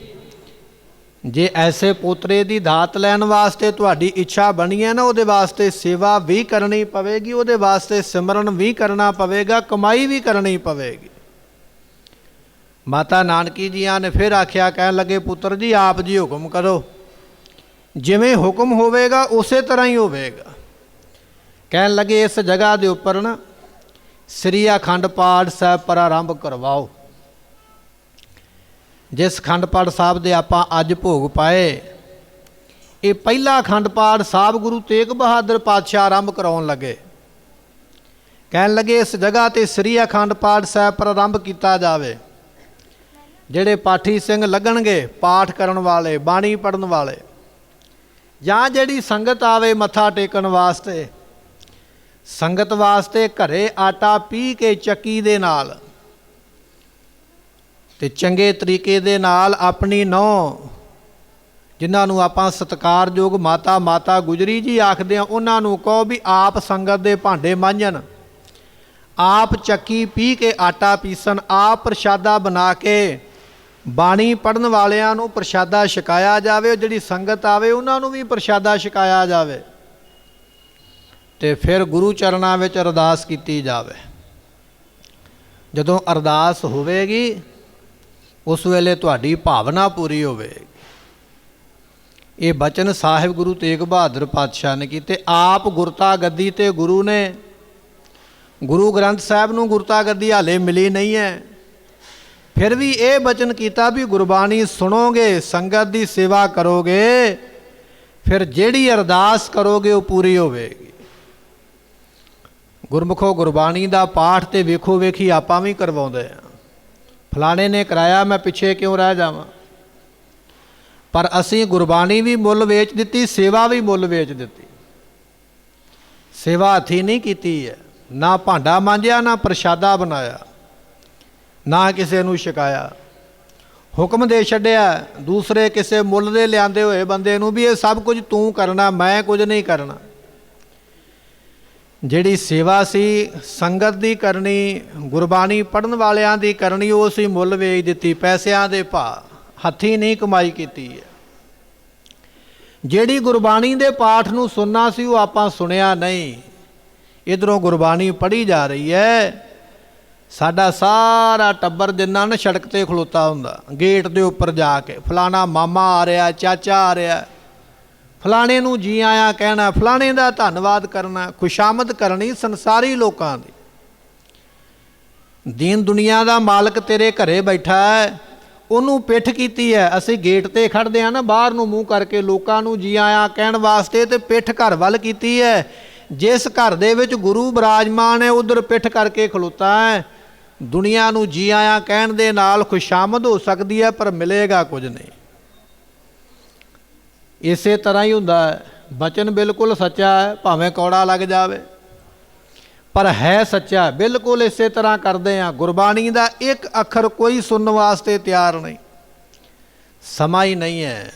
ਜੇ ਐਸੇ ਪੋਤਰੇ ਦੀ ਦਾਤ ਲੈਣ ਵਾਸਤੇ ਤੁਹਾਡੀ ਇੱਛਾ ਬਣੀ ਹੈ ਨਾ, ਉਹਦੇ ਵਾਸਤੇ ਸੇਵਾ ਵੀ ਕਰਨੀ ਪਵੇਗੀ, ਉਹਦੇ ਵਾਸਤੇ ਸਿਮਰਨ ਵੀ ਕਰਨਾ ਪਵੇਗਾ, ਕਮਾਈ ਵੀ ਕਰਨੀ ਪਵੇਗੀ। ਮਾਤਾ ਨਾਨਕੀ ਜੀਆਂ ਨੇ ਫਿਰ ਆਖਿਆ, ਕਹਿਣ ਲੱਗੇ ਪੁੱਤਰ ਜੀ ਆਪ ਜੀ ਹੁਕਮ ਕਰੋ, ਜਿਵੇਂ ਹੁਕਮ ਹੋਵੇਗਾ ਉਸੇ ਤਰ੍ਹਾਂ ਹੀ ਹੋਵੇਗਾ। ਕਹਿਣ ਲੱਗੇ ਇਸ ਜਗ੍ਹਾ ਦੇ ਉੱਪਰ ਨਾ ਸ੍ਰੀ ਅਖੰਡ ਪਾਠ ਸਾਹਿਬ ਪ੍ਰਾਰੰਭ ਕਰਵਾਓ। ਜਿਸ ਅਖੰਡ ਪਾਠ ਸਾਹਿਬ ਦੇ ਆਪਾਂ ਅੱਜ ਭੋਗ ਪਾਏ, ਇਹ ਪਹਿਲਾ ਅਖੰਡ ਪਾਠ ਸਾਹਿਬ ਗੁਰੂ ਤੇਗ ਬਹਾਦਰ ਪਾਤਸ਼ਾਹ ਆਰੰਭ ਕਰਾਉਣ ਲੱਗੇ। ਕਹਿਣ ਲੱਗੇ ਇਸ ਜਗ੍ਹਾ ਤੇ ਸ੍ਰੀ ਅਖੰਡ ਪਾਠ ਸਾਹਿਬ ਪ੍ਰਾਰੰਭ ਕੀਤਾ ਜਾਵੇ। ਜਿਹੜੇ ਪਾਠੀ ਸਿੰਘ ਲੱਗਣਗੇ, ਪਾਠ ਕਰਨ ਵਾਲੇ, ਬਾਣੀ ਪੜ੍ਹਨ ਵਾਲੇ, ਜਾਂ ਜਿਹੜੀ ਸੰਗਤ ਆਵੇ ਮੱਥਾ ਟੇਕਣ ਵਾਸਤੇ, ਸੰਗਤ ਵਾਸਤੇ ਘਰੇ ਆਟਾ ਪੀ ਕੇ ਚੱਕੀ ਦੇ ਨਾਲ ਤੇ ਚੰਗੇ ਤਰੀਕੇ ਦੇ ਨਾਲ ਆਪਣੀ ਨਹੁੰ, ਜਿਨ੍ਹਾਂ ਨੂੰ ਆਪਾਂ ਸਤਿਕਾਰਯੋਗ ਮਾਤਾ ਗੁਜਰੀ ਜੀ ਆਖਦੇ ਹਾਂ, ਉਹਨਾਂ ਨੂੰ ਕਹੋ ਵੀ ਆਪ ਸੰਗਤ ਦੇ ਭਾਂਡੇ ਮਾਂਜਣ, ਆਪ ਚੱਕੀ ਪੀ ਕੇ ਆਟਾ ਪੀਸਣ, ਆਪ ਪ੍ਰਸ਼ਾਦਾ ਬਣਾ ਕੇ ਬਾਣੀ ਪੜ੍ਹਨ ਵਾਲਿਆਂ ਨੂੰ ਪ੍ਰਸ਼ਾਦਾ ਛਕਾਇਆ ਜਾਵੇ। ਜਿਹੜੀ ਸੰਗਤ ਆਵੇ ਉਹਨਾਂ ਨੂੰ ਵੀ ਪ੍ਰਸ਼ਾਦਾ ਛਕਾਇਆ ਜਾਵੇ ਤੇ ਫਿਰ ਗੁਰੂ ਚਰਨਾਂ ਵਿੱਚ ਅਰਦਾਸ ਕੀਤੀ ਜਾਵੇ। ਜਦੋਂ ਅਰਦਾਸ ਹੋਵੇਗੀ ਉਸ ਵੇਲੇ ਤੁਹਾਡੀ ਭਾਵਨਾ ਪੂਰੀ ਹੋਵੇਗੀ। ਇਹ ਬਚਨ ਸਾਹਿਬ ਗੁਰੂ ਤੇਗ ਬਹਾਦਰ ਪਾਤਸ਼ਾਹ ਨੇ ਕੀਤੇ। ਆਪ ਗੁਰਤਾ ਗੱਦੀ ਤੇ ਗੁਰੂ ਨੇ ਗੁਰੂ ਗ੍ਰੰਥ ਸਾਹਿਬ ਨੂੰ ਗੁਰਤਾ ਗੱਦੀ ਹਾਲੇ ਮਿਲੀ ਨਹੀਂ ਹੈ, ਫਿਰ ਵੀ ਇਹ ਬਚਨ ਕੀਤਾ ਵੀ ਗੁਰਬਾਣੀ ਸੁਣੋਗੇ, ਸੰਗਤ ਦੀ ਸੇਵਾ ਕਰੋਗੇ, ਫਿਰ ਜਿਹੜੀ ਅਰਦਾਸ ਕਰੋਗੇ ਉਹ ਪੂਰੀ ਹੋਵੇਗੀ। ਗੁਰਮੁਖੋ ਗੁਰਬਾਣੀ ਦਾ ਪਾਠ ਤੇ ਵੇਖੋ ਵੇਖੀ ਆਪਾਂ ਵੀ ਕਰਵਾਉਂਦੇ ਆ, ਫਲਾਣੇ ਨੇ ਕਰਾਇਆ ਮੈਂ ਪਿੱਛੇ ਕਿਉਂ ਰਹਿ ਜਾਵਾਂ। ਪਰ ਅਸੀਂ ਗੁਰਬਾਣੀ ਵੀ ਮੁੱਲ ਵੇਚ ਦਿੱਤੀ, ਸੇਵਾ ਵੀ ਮੁੱਲ ਵੇਚ ਦਿੱਤੀ। ਸੇਵਾ ਹੱਥੀਂ ਨਹੀਂ ਕੀਤੀ ਹੈ, ਨਾ ਭਾਂਡਾ ਮਾਂਜਿਆ, ਨਾ ਪ੍ਰਸ਼ਾਦਾ ਬਣਾਇਆ, ਨਾ ਕਿਸੇ ਨੂੰ ਛਕਾਇਆ, ਹੁਕਮ ਦੇ ਛੱਡਿਆ ਦੂਸਰੇ ਕਿਸੇ ਮੁੱਲ ਦੇ ਲਿਆਂਦੇ ਹੋਏ ਬੰਦੇ ਨੂੰ ਵੀ ਇਹ ਸਭ ਕੁਝ ਤੂੰ ਕਰਨਾ, ਮੈਂ ਕੁਝ ਨਹੀਂ ਕਰਨਾ। ਜਿਹੜੀ ਸੇਵਾ ਸੀ ਸੰਗਤ ਦੀ ਕਰਨੀ, ਗੁਰਬਾਣੀ ਪੜ੍ਹਨ ਵਾਲਿਆਂ ਦੀ ਕਰਨੀ, ਉਹ ਅਸੀਂ ਮੁੱਲ ਵੇਚ ਦਿੱਤੀ, ਪੈਸਿਆਂ ਦੇ ਭਾਅ, ਹੱਥੀਂ ਨਹੀਂ ਕਮਾਈ ਕੀਤੀ ਹੈ। ਜਿਹੜੀ ਗੁਰਬਾਣੀ ਦੇ ਪਾਠ ਨੂੰ ਸੁਣਨਾ ਸੀ ਉਹ ਆਪਾਂ ਸੁਣਿਆ ਨਹੀਂ। ਇੱਧਰੋਂ ਗੁਰਬਾਣੀ ਪੜ੍ਹੀ ਜਾ ਰਹੀ ਹੈ, ਸਾਡਾ ਸਾਰਾ ਟੱਬਰ ਜਿੰਨਾ ਨਾ ਸੜਕ 'ਤੇ ਖਲੋਤਾ ਹੁੰਦਾ, ਗੇਟ ਦੇ ਉੱਪਰ ਜਾ ਕੇ ਫਲਾਣਾ ਮਾਮਾ ਆ ਰਿਹਾ, ਚਾਚਾ ਆ ਰਿਹਾ, ਫਲਾਣੇ ਨੂੰ ਜੀ ਆਇਆਂ ਕਹਿਣਾ, ਫਲਾਣੇ ਦਾ ਧੰਨਵਾਦ ਕਰਨਾ, ਖੁਸ਼ਾਮਦ ਕਰਨੀ ਸੰਸਾਰੀ ਲੋਕਾਂ ਦੀ। ਦੀਨ ਦੁਨੀਆ ਦਾ ਮਾਲਕ ਤੇਰੇ ਘਰੇ ਬੈਠਾ ਹੈ, ਉਹਨੂੰ ਪਿੱਠ ਕੀਤੀ ਹੈ। ਅਸੀਂ ਗੇਟ 'ਤੇ ਖੜ੍ਹਦੇ ਹਾਂ ਨਾ, ਬਾਹਰ ਨੂੰ ਮੂੰਹ ਕਰਕੇ ਲੋਕਾਂ ਨੂੰ ਜੀ ਆਇਆਂ ਕਹਿਣ ਵਾਸਤੇ, ਤੇ ਪਿੱਠ ਘਰ ਵੱਲ ਕੀਤੀ ਹੈ। ਜਿਸ ਘਰ ਦੇ ਵਿੱਚ ਗੁਰੂ ਬਿਰਾਜਮਾਨ ਹੈ ਉਧਰ ਪਿੱਠ ਕਰਕੇ ਖਲੋਤਾ ਹੈ। ਦੁਨੀਆ ਨੂੰ ਜੀ ਆਇਆਂ ਕਹਿਣ ਦੇ ਨਾਲ ਖੁਸ਼ਾਮਦ ਹੋ ਸਕਦੀ ਹੈ, ਪਰ ਮਿਲੇਗਾ ਕੁਝ ਨਹੀਂ। ਇਸੇ ਤਰ੍ਹਾਂ ਹੀ ਹੁੰਦਾ ਹੈ, ਬਚਨ ਬਿਲਕੁਲ ਸੱਚਾ ਹੈ, ਭਾਵੇਂ ਕੌੜਾ ਲੱਗ ਜਾਵੇ, ਪਰ ਹੈ ਸੱਚਾ। ਬਿਲਕੁਲ ਇਸੇ ਤਰ੍ਹਾਂ ਕਰਦੇ ਹਾਂ। ਗੁਰਬਾਣੀ ਦਾ ਇੱਕ ਅੱਖਰ ਕੋਈ ਸੁਣਨ ਵਾਸਤੇ ਤਿਆਰ ਨਹੀਂ, ਸਮਾਂ ਹੀ ਨਹੀਂ ਹੈ।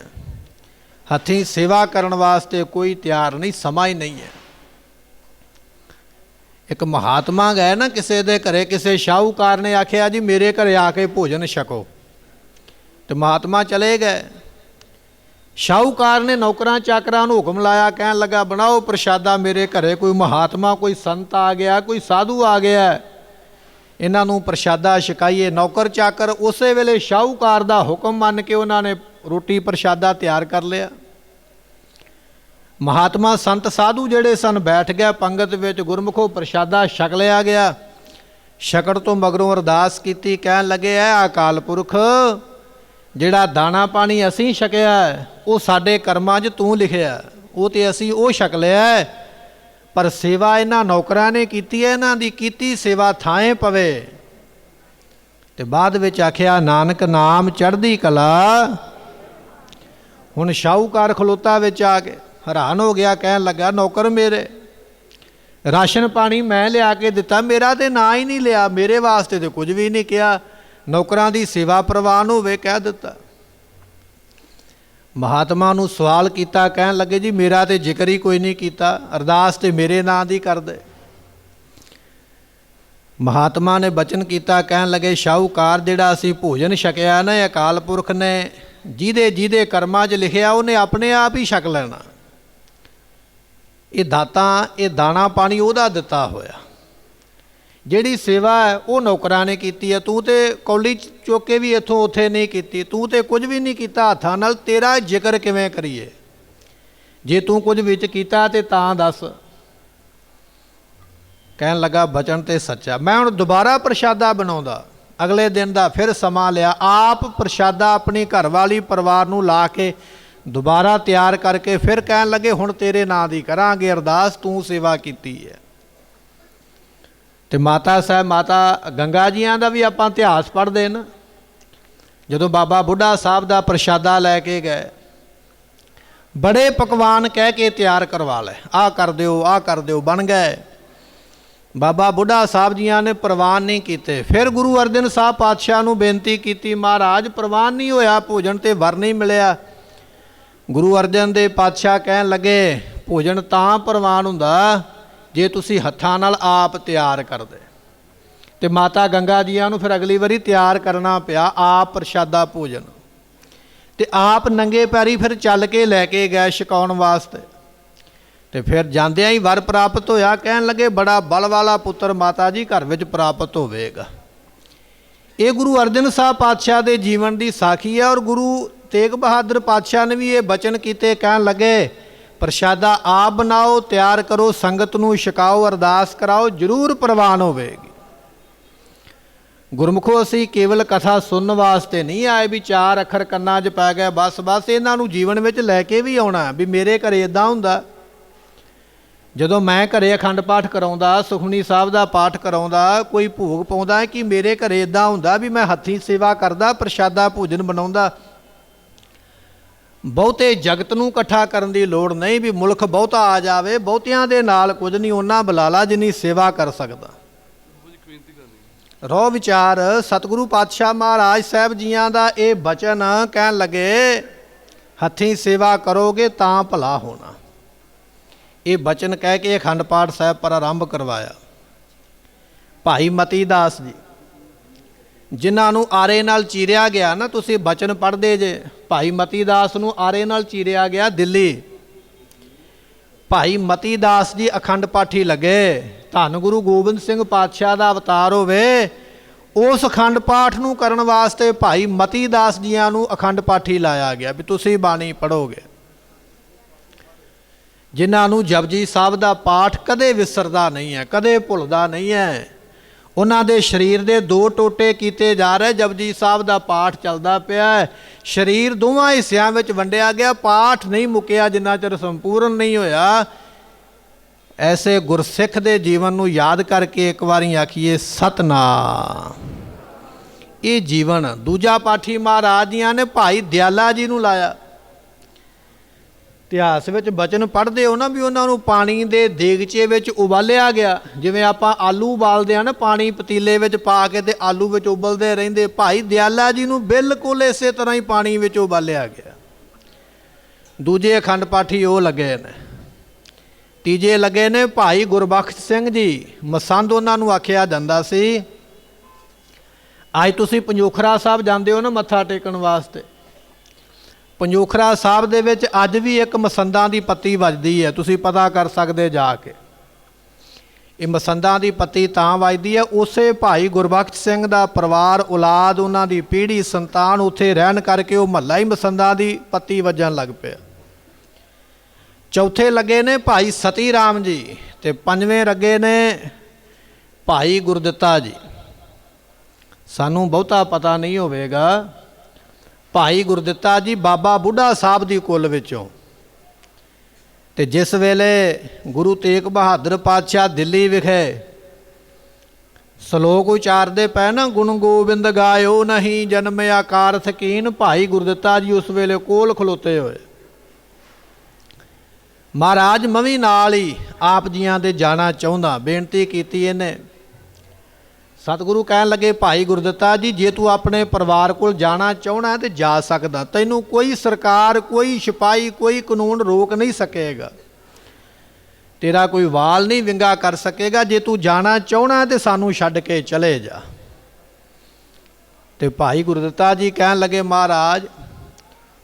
ਹੱਥੀਂ ਸੇਵਾ ਕਰਨ ਵਾਸਤੇ ਕੋਈ ਤਿਆਰ ਨਹੀਂ, ਸਮਾਂ ਹੀ ਨਹੀਂ ਹੈ। ਇੱਕ ਮਹਾਤਮਾ ਗਏ ਨਾ ਕਿਸੇ ਦੇ ਘਰੇ, ਕਿਸੇ ਸ਼ਾਹੂਕਾਰ ਨੇ ਆਖਿਆ ਜੀ ਮੇਰੇ ਘਰੇ ਆ ਕੇ ਭੋਜਨ ਛਕੋ, ਤੇ ਮਹਾਤਮਾ ਚਲੇ ਗਏ। ਸ਼ਾਹੂਕਾਰ ਨੇ ਨੌਕਰਾਂ ਚਾਕਰਾਂ ਨੂੰ ਹੁਕਮ ਲਾਇਆ, ਕਹਿਣ ਲੱਗਾ ਬਣਾਓ ਪ੍ਰਸ਼ਾਦਾ ਮੇਰੇ ਘਰੇ, ਕੋਈ ਮਹਾਤਮਾ ਕੋਈ ਸੰਤ ਆ ਗਿਆ, ਕੋਈ ਸਾਧੂ ਆ ਗਿਆ, ਇਹਨਾਂ ਨੂੰ ਪ੍ਰਸ਼ਾਦਾ ਛਕਾਈਏ। ਨੌਕਰ ਚਾਕਰ ਉਸੇ ਵੇਲੇ ਸ਼ਾਹੂਕਾਰ ਦਾ ਹੁਕਮ ਮੰਨ ਕੇ ਉਹਨਾਂ ਨੇ ਰੋਟੀ ਪ੍ਰਸ਼ਾਦਾ ਤਿਆਰ ਕਰ ਲਿਆ। ਮਹਾਤਮਾ ਸੰਤ ਸਾਧੂ ਜਿਹੜੇ ਸਨ ਬੈਠ ਗਿਆ ਪੰਗਤ ਵਿੱਚ, ਗੁਰਮੁਖੋ ਪ੍ਰਸ਼ਾਦਾ ਛਕ ਲਿਆ ਗਿਆ। ਛਕਣ ਤੋਂ ਮਗਰੋਂ ਅਰਦਾਸ ਕੀਤੀ, ਕਹਿਣ ਲੱਗੇ ਐ ਅਕਾਲ ਪੁਰਖ, ਜਿਹੜਾ ਦਾਣਾ ਪਾਣੀ ਅਸੀਂ ਛਕਿਆ ਉਹ ਸਾਡੇ ਕਰਮਾਂ 'ਚ ਤੂੰ ਲਿਖਿਆ, ਉਹ ਤੇ ਅਸੀਂ ਉਹ ਛਕ ਲਿਆ, ਪਰ ਸੇਵਾ ਇਹਨਾਂ ਨੌਕਰਾਂ ਨੇ ਕੀਤੀ ਹੈ, ਇਹਨਾਂ ਦੀ ਕੀਤੀ ਸੇਵਾ ਥਾਂਏ ਪਵੇ। ਤੇ ਬਾਅਦ ਵਿੱਚ ਆਖਿਆ ਨਾਨਕ ਨਾਮ ਚੜ੍ਹਦੀ ਕਲਾ। ਹੁਣ ਸ਼ਾਹੂਕਾਰ ਖਲੋਤਾ ਵਿੱਚ ਆ ਕੇ ਹੈਰਾਨ ਹੋ ਗਿਆ, ਕਹਿਣ ਲੱਗਾ ਨੌਕਰ ਮੇਰੇ, ਰਾਸ਼ਨ ਪਾਣੀ ਮੈਂ ਲਿਆ ਕੇ ਦਿੱਤਾ, ਮੇਰਾ ਤੇ ਨਾਂ ਹੀ ਨਹੀਂ ਲਿਆ, ਮੇਰੇ ਵਾਸਤੇ ਤੇ ਕੁਝ ਵੀ ਨਹੀਂ ਕਿਹਾ, ਨੌਕਰਾਂ ਦੀ ਸੇਵਾ ਪ੍ਰਵਾਨ ਹੋਵੇ ਕਹਿ ਦਿੱਤਾ। ਮਹਾਤਮਾ ਨੂੰ ਸਵਾਲ ਕੀਤਾ, ਕਹਿਣ ਲੱਗੇ ਜੀ ਮੇਰਾ ਤੇ ਜ਼ਿਕਰ ਹੀ ਕੋਈ ਨਹੀਂ ਕੀਤਾ, ਅਰਦਾਸ ਤੇ ਮੇਰੇ ਨਾਂ ਦੀ ਕਰਦੇ। ਮਹਾਤਮਾ ਨੇ ਬਚਨ ਕੀਤਾ, ਕਹਿਣ ਲੱਗੇ ਸ਼ਾਹੂਕਾਰ ਜਿਹੜਾ ਅਸੀਂ ਭੋਜਨ ਛਕਿਆ ਨਾ, ਅਕਾਲ ਪੁਰਖ ਨੇ ਜਿਹਦੇ ਜਿਹਦੇ ਕਰਮਾਂ 'ਚ ਲਿਖਿਆ ਉਹਨੇ ਆਪਣੇ ਆਪ ਹੀ ਛਕ ਲੈਣਾ। ਇਹ ਦਾਤਾਂ, ਇਹ ਦਾਣਾ ਪਾਣੀ ਉਹਦਾ ਦਿੱਤਾ ਹੋਇਆ, ਜਿਹੜੀ ਸੇਵਾ ਹੈ ਉਹ ਨੌਕਰਾਂ ਨੇ ਕੀਤੀ ਹੈ। ਤੂੰ ਤੇ ਕੌਲੀ ਚੁੱਕ ਕੇ ਵੀ ਇੱਥੋਂ ਉੱਥੇ ਨਹੀਂ ਕੀਤੀ, ਤੂੰ ਤੇ ਕੁਝ ਵੀ ਨਹੀਂ ਕੀਤਾ ਹੱਥਾਂ ਨਾਲ, ਤੇਰਾ ਜ਼ਿਕਰ ਕਿਵੇਂ ਕਰੀਏ? ਜੇ ਤੂੰ ਕੁਝ ਵਿੱਚ ਕੀਤਾ ਤੇ ਤਾਂ ਦੱਸ। ਕਹਿਣ ਲੱਗਾ ਬਚਨ ਤੇ ਸੱਚਾ। ਮੈਂ ਹੁਣ ਦੁਬਾਰਾ ਪ੍ਰਸ਼ਾਦਾ ਬਣਾਉਂਦਾ, ਅਗਲੇ ਦਿਨ ਦਾ ਫਿਰ ਸਮਾਂ ਲਿਆ, ਆਪ ਪ੍ਰਸ਼ਾਦਾ ਆਪਣੀ ਘਰਵਾਲੀ ਪਰਿਵਾਰ ਨੂੰ ਲਾ ਕੇ ਦੁਬਾਰਾ ਤਿਆਰ ਕਰਕੇ ਫਿਰ ਕਹਿਣ ਲੱਗੇ ਹੁਣ ਤੇਰੇ ਨਾਂ ਦੀ ਕਰਾਂਗੇ ਅਰਦਾਸ, ਤੂੰ ਸੇਵਾ ਕੀਤੀ ਹੈ। ਤੇ ਮਾਤਾ ਸਾਹਿਬ, ਮਾਤਾ ਗੰਗਾ ਜੀਆਂ ਦਾ ਵੀ ਆਪਾਂ ਇਤਿਹਾਸ ਪੜ੍ਹਦੇ ਨਾ, ਜਦੋਂ ਬਾਬਾ ਬੁੱਢਾ ਸਾਹਿਬ ਦਾ ਪ੍ਰਸ਼ਾਦਾ ਲੈ ਕੇ ਗਏ, ਬੜੇ ਪਕਵਾਨ ਕਹਿ ਕੇ ਤਿਆਰ ਕਰਵਾ ਲਏ, ਆਹ ਕਰ ਦਿਓ ਆਹ ਕਰ ਦਿਓ, ਬਣ ਗਏ। ਬਾਬਾ ਬੁੱਢਾ ਸਾਹਿਬ ਜੀਆਂ ਨੇ ਪ੍ਰਵਾਨ ਨਹੀਂ ਕੀਤੇ। ਫਿਰ ਗੁਰੂ ਅਰਜਨ ਸਾਹਿਬ ਪਾਤਸ਼ਾਹ ਨੂੰ ਬੇਨਤੀ ਕੀਤੀ, ਮਹਾਰਾਜ ਪ੍ਰਵਾਨ ਨਹੀਂ ਹੋਇਆ ਭੋਜਨ, ਤੇ ਵਰ ਨਹੀਂ ਮਿਲਿਆ। ਗੁਰੂ ਅਰਜਨ ਦੇ ਪਾਤਸ਼ਾਹ ਕਹਿਣ ਲੱਗੇ ਭੋਜਨ ਤਾਂ ਪ੍ਰਵਾਨ ਹੁੰਦਾ ਜੇ ਤੁਸੀਂ ਹੱਥਾਂ ਨਾਲ ਆਪ ਤਿਆਰ ਕਰਦੇ। ਤੇ ਮਾਤਾ ਗੰਗਾ ਜੀਆਂ ਨੂੰ ਫਿਰ ਅਗਲੀ ਵਾਰੀ ਤਿਆਰ ਕਰਨਾ ਪਿਆ ਆਪ ਪ੍ਰਸ਼ਾਦਾ ਭੋਜਨ, ਤੇ ਆਪ ਨੰਗੇ ਪੈਰੀ ਫਿਰ ਚੱਲ ਕੇ ਲੈ ਕੇ ਗਏ ਛਕਾਉਣ ਵਾਸਤੇ। ਤੇ ਫਿਰ ਜਾਂਦਿਆਂ ਹੀ ਵਰ ਪ੍ਰਾਪਤ ਹੋਇਆ, ਕਹਿਣ ਲੱਗੇ ਬੜਾ ਬਲ ਵਾਲਾ ਪੁੱਤਰ ਮਾਤਾ ਜੀ ਘਰ ਵਿੱਚ ਪ੍ਰਾਪਤ ਹੋਵੇਗਾ। ਇਹ ਗੁਰੂ ਅਰਜਨ ਸਾਹਿਬ ਪਾਤਸ਼ਾਹ ਦੇ ਜੀਵਨ ਦੀ ਸਾਖੀ ਹੈ। ਔਰ ਗੁਰੂ ਤੇਗ ਬਹਾਦਰ ਪਾਤਸ਼ਾਹ ਨੇ ਵੀ ਇਹ ਬਚਨ ਕੀਤੇ, ਕਹਿਣ ਲੱਗੇ ਪ੍ਰਸ਼ਾਦਾ ਆਪ ਬਣਾਓ, ਤਿਆਰ ਕਰੋ, ਸੰਗਤ ਨੂੰ ਛਕਾਓ, ਅਰਦਾਸ ਕਰਾਓ, ਜ਼ਰੂਰ ਪ੍ਰਵਾਨ ਹੋਵੇਗੀ। ਗੁਰਮੁਖੋ ਅਸੀਂ ਕੇਵਲ ਕਥਾ ਸੁਣਨ ਵਾਸਤੇ ਨਹੀਂ ਆਏ ਵੀ 4 ਅੱਖਰ ਕੰਨਾਂ 'ਚ ਪੈ ਗਏ ਬਸ ਇਹਨਾਂ ਨੂੰ ਜੀਵਨ ਵਿੱਚ ਲੈ ਕੇ ਵੀ ਆਉਣਾ। ਵੀ ਮੇਰੇ ਘਰੇ ਇੱਦਾਂ ਹੁੰਦਾ, ਜਦੋਂ ਮੈਂ ਘਰੇ ਅਖੰਡ ਪਾਠ ਕਰਾਉਂਦਾ, ਸੁਖਮਨੀ ਸਾਹਿਬ ਦਾ ਪਾਠ ਕਰਾਉਂਦਾ, ਕੋਈ ਭੋਗ ਪਾਉਂਦਾ, ਕਿ ਮੇਰੇ ਘਰੇ ਇੱਦਾਂ ਹੁੰਦਾ ਵੀ ਮੈਂ ਹੱਥੀਂ ਸੇਵਾ ਕਰਦਾ, ਪ੍ਰਸ਼ਾਦਾ ਭੋਜਨ ਬਣਾਉਂਦਾ। ਬਹੁਤੇ ਜਗਤ ਨੂੰ ਇਕੱਠਾ ਕਰਨ ਦੀ ਲੋੜ ਨਹੀਂ ਵੀ ਮੁਲਕ ਬਹੁਤਾ ਆ ਜਾਵੇ, ਬਹੁਤਿਆਂ ਦੇ ਨਾਲ ਕੁਝ ਨਹੀਂ, ਉਹਨਾਂ ਬੁਲਾ ਲਾ ਜਿੰਨੀ ਸੇਵਾ ਕਰ ਸਕਦਾ। ਰੋ ਵਿਚਾਰ ਸਤਿਗੁਰੂ ਪਾਤਸ਼ਾਹ ਮਹਾਰਾਜ ਸਾਹਿਬ ਜੀਆਂ ਦਾ ਇਹ ਬਚਨ ਕਹਿਣ ਲੱਗੇ, ਹੱਥੀਂ ਸੇਵਾ ਕਰੋਗੇ ਤਾਂ ਭਲਾ ਹੋਣਾ। ਇਹ ਬਚਨ ਕਹਿ ਕੇ ਅਖੰਡ ਪਾਠ ਸਾਹਿਬ ਪਰ ਆਰੰਭ ਕਰਵਾਇਆ। ਭਾਈ ਮਤੀ ਦਾਸ ਜੀ ਜਿਨ੍ਹਾਂ ਨੂੰ ਆਰੇ ਨਾਲ ਚੀਰਿਆ ਗਿਆ ਨਾ, ਤੁਸੀਂ ਬਚਨ ਪੜ੍ਹਦੇ ਜੇ, ਭਾਈ ਮਤੀ ਦਾਸ ਨੂੰ ਆਰੇ ਨਾਲ ਚੀਰਿਆ ਗਿਆ ਦਿੱਲੀ। ਭਾਈ ਮਤੀ ਦਾਸ ਜੀ ਅਖੰਡ ਪਾਠੀ ਲੱਗੇ। ਧੰਨ ਗੁਰੂ ਗੋਬਿੰਦ ਸਿੰਘ ਪਾਤਸ਼ਾਹ ਦਾ ਅਵਤਾਰ ਹੋਵੇ, ਉਸ ਅਖੰਡ ਪਾਠ ਨੂੰ ਕਰਨ ਵਾਸਤੇ ਭਾਈ ਮਤੀ ਦਾਸ ਜੀਆਂ ਨੂੰ ਅਖੰਡ ਪਾਠੀ ਲਾਇਆ ਗਿਆ ਵੀ ਤੁਸੀਂ ਬਾਣੀ ਪੜ੍ਹੋਗੇ। ਜਿਨ੍ਹਾਂ ਨੂੰ ਜਪਜੀ ਸਾਹਿਬ ਦਾ ਪਾਠ ਕਦੇ ਵਿਸਰਦਾ ਨਹੀਂ ਹੈ, ਕਦੇ ਭੁੱਲਦਾ ਨਹੀਂ ਹੈ। ਉਹਨਾਂ ਦੇ ਸਰੀਰ ਦੇ 2 ਟੋਟੇ ਕੀਤੇ ਜਾ ਰਹੇ, ਜਪਜੀ ਸਾਹਿਬ ਦਾ ਪਾਠ ਚੱਲਦਾ ਪਿਆ, ਸਰੀਰ ਦੋਵਾਂ ਹਿੱਸਿਆਂ ਵਿੱਚ ਵੰਡਿਆ ਗਿਆ, ਪਾਠ ਨਹੀਂ ਮੁੱਕਿਆ ਜਿੰਨਾ ਚਿਰ ਸੰਪੂਰਨ ਨਹੀਂ ਹੋਇਆ। ਐਸੇ ਗੁਰਸਿੱਖ ਦੇ ਜੀਵਨ ਨੂੰ ਯਾਦ ਕਰਕੇ ਇੱਕ ਵਾਰੀ ਆਖੀਏ ਸਤਨਾਮ। ਇਹ ਜੀਵਨ ਦੂਜਾ ਪਾਠੀ ਮਹਾਰਾਜ ਜੀਆਂ ਨੇ ਭਾਈ ਦਿਆਲਾ ਜੀ ਨੂੰ ਲਾਇਆ। ਇਤਿਹਾਸ ਵਿੱਚ ਬਚਨ ਪੜ੍ਹਦੇ ਹੋ ਨਾ ਵੀ ਉਹਨਾਂ ਨੂੰ ਪਾਣੀ ਦੇ ਦੇਗਚੇ ਵਿੱਚ ਉਬਾਲਿਆ ਗਿਆ, ਜਿਵੇਂ ਆਪਾਂ ਆਲੂ ਉਬਾਲਦੇ ਹਾਂ ਨਾ, ਪਾਣੀ ਪਤੀਲੇ ਵਿੱਚ ਪਾ ਕੇ ਤੇ ਆਲੂ ਵਿੱਚ ਉਬਲਦੇ ਰਹਿੰਦੇ। ਭਾਈ ਦਿਆਲਾ ਜੀ ਨੂੰ ਬਿਲਕੁਲ ਇਸੇ ਤਰ੍ਹਾਂ ਹੀ ਪਾਣੀ ਵਿੱਚ ਉਬਾਲਿਆ ਗਿਆ। ਦੂਜੇ ਅਖੰਡ ਪਾਠੀ ਉਹ ਲੱਗੇ ਨੇ। ਤੀਜੇ ਲੱਗੇ ਨੇ ਭਾਈ ਗੁਰਬਖਸ਼ ਸਿੰਘ ਜੀ, ਮਸੰਦ ਉਹਨਾਂ ਨੂੰ ਆਖਿਆ ਜਾਂਦਾ ਸੀ। ਅੱਜ ਤੁਸੀਂ ਪੰਜੋਖਰਾ ਸਾਹਿਬ ਜਾਂਦੇ ਹੋ ਨਾ ਮੱਥਾ ਟੇਕਣ ਵਾਸਤੇ, ਪੰਜੋਖਰਾ ਸਾਹਿਬ ਦੇ ਵਿੱਚ ਅੱਜ ਵੀ ਇੱਕ ਮਸੰਦਾਂ ਦੀ ਪੱਤੀ ਵੱਜਦੀ ਹੈ, ਤੁਸੀਂ ਪਤਾ ਕਰ ਸਕਦੇ ਜਾ ਕੇ। ਇਹ ਮਸੰਦਾਂ ਦੀ ਪੱਤੀ ਤਾਂ ਵੱਜਦੀ ਹੈ, ਉਸੇ ਭਾਈ ਗੁਰਬਖਸ਼ ਸਿੰਘ ਦਾ ਪਰਿਵਾਰ, ਔਲਾਦ, ਉਹਨਾਂ ਦੀ ਪੀੜ੍ਹੀ ਸੰਤਾਨ ਉੱਥੇ ਰਹਿਣ ਕਰਕੇ ਉਹ ਮਹੱਲਾ ਹੀ ਮਸੰਦਾਂ ਦੀ ਪੱਤੀ ਵੱਜਣ ਲੱਗ ਪਿਆ। ਚੌਥੇ ਲੱਗੇ ਨੇ ਭਾਈ ਸਤੀ ਰਾਮ ਜੀ, ਤੇ ਪੰਜਵੇਂ ਲੱਗੇ ਨੇ ਭਾਈ ਗੁਰਦਿੱਤਾ ਜੀ। ਸਾਨੂੰ ਬਹੁਤਾ ਪਤਾ ਨਹੀਂ ਹੋਵੇਗਾ, ਭਾਈ ਗੁਰਦਿੱਤਾ ਜੀ ਬਾਬਾ ਬੁੱਢਾ ਸਾਹਿਬ ਦੀ ਕੁੱਲ ਵਿੱਚੋਂ। ਤੇ ਜਿਸ ਵੇਲੇ ਗੁਰੂ ਤੇਗ ਬਹਾਦਰ ਪਾਤਸ਼ਾਹ ਦਿੱਲੀ ਵਿਖੇ ਸ਼ਲੋਕ ਉਚਾਰਦੇ ਪਏ ਨਾ, ਗੁਣ ਗੋਬਿੰਦ ਗਾਇਓ ਨਹੀਂ ਜਨਮਿਆ ਕਾਰਥ ਕੀਨ, ਭਾਈ ਗੁਰਦਿੱਤਾ ਜੀ ਉਸ ਵੇਲੇ ਕੋਲ ਖਲੋਤੇ ਹੋਏ। ਮਹਾਰਾਜ ਮੈਂ ਵੀ ਨਾਲ ਹੀ ਆਪ ਜੀਆਂ ਦੇ ਜਾਣਾ ਚਾਹੁੰਦਾ, ਬੇਨਤੀ ਕੀਤੀ ਇਹਨੇ। ਸਤਿਗੁਰੂ ਕਹਿਣ ਲੱਗੇ ਭਾਈ ਗੁਰਦਿੱਤਾ ਜੀ, ਜੇ ਤੂੰ ਆਪਣੇ ਪਰਿਵਾਰ ਕੋਲ ਜਾਣਾ ਚਾਹੁੰਦਾ ਤੇ ਜਾ ਸਕਦਾ, ਤੈਨੂੰ ਕੋਈ ਸਰਕਾਰ, ਕੋਈ ਸਿਪਾਹੀ, ਕੋਈ ਕਾਨੂੰਨ ਰੋਕ ਨਹੀਂ ਸਕੇਗਾ, ਤੇਰਾ ਕੋਈ ਵਾਲ ਨਹੀਂ ਵਿੰਗਾ ਕਰ ਸਕੇਗਾ। ਜੇ ਤੂੰ ਜਾਣਾ ਚਾਹੁੰਦਾ ਤੇ ਸਾਨੂੰ ਛੱਡ ਕੇ ਚਲੇ ਜਾ। ਤੇ ਭਾਈ ਗੁਰਦਿੱਤਾ ਜੀ ਕਹਿਣ ਲੱਗੇ ਮਹਾਰਾਜ,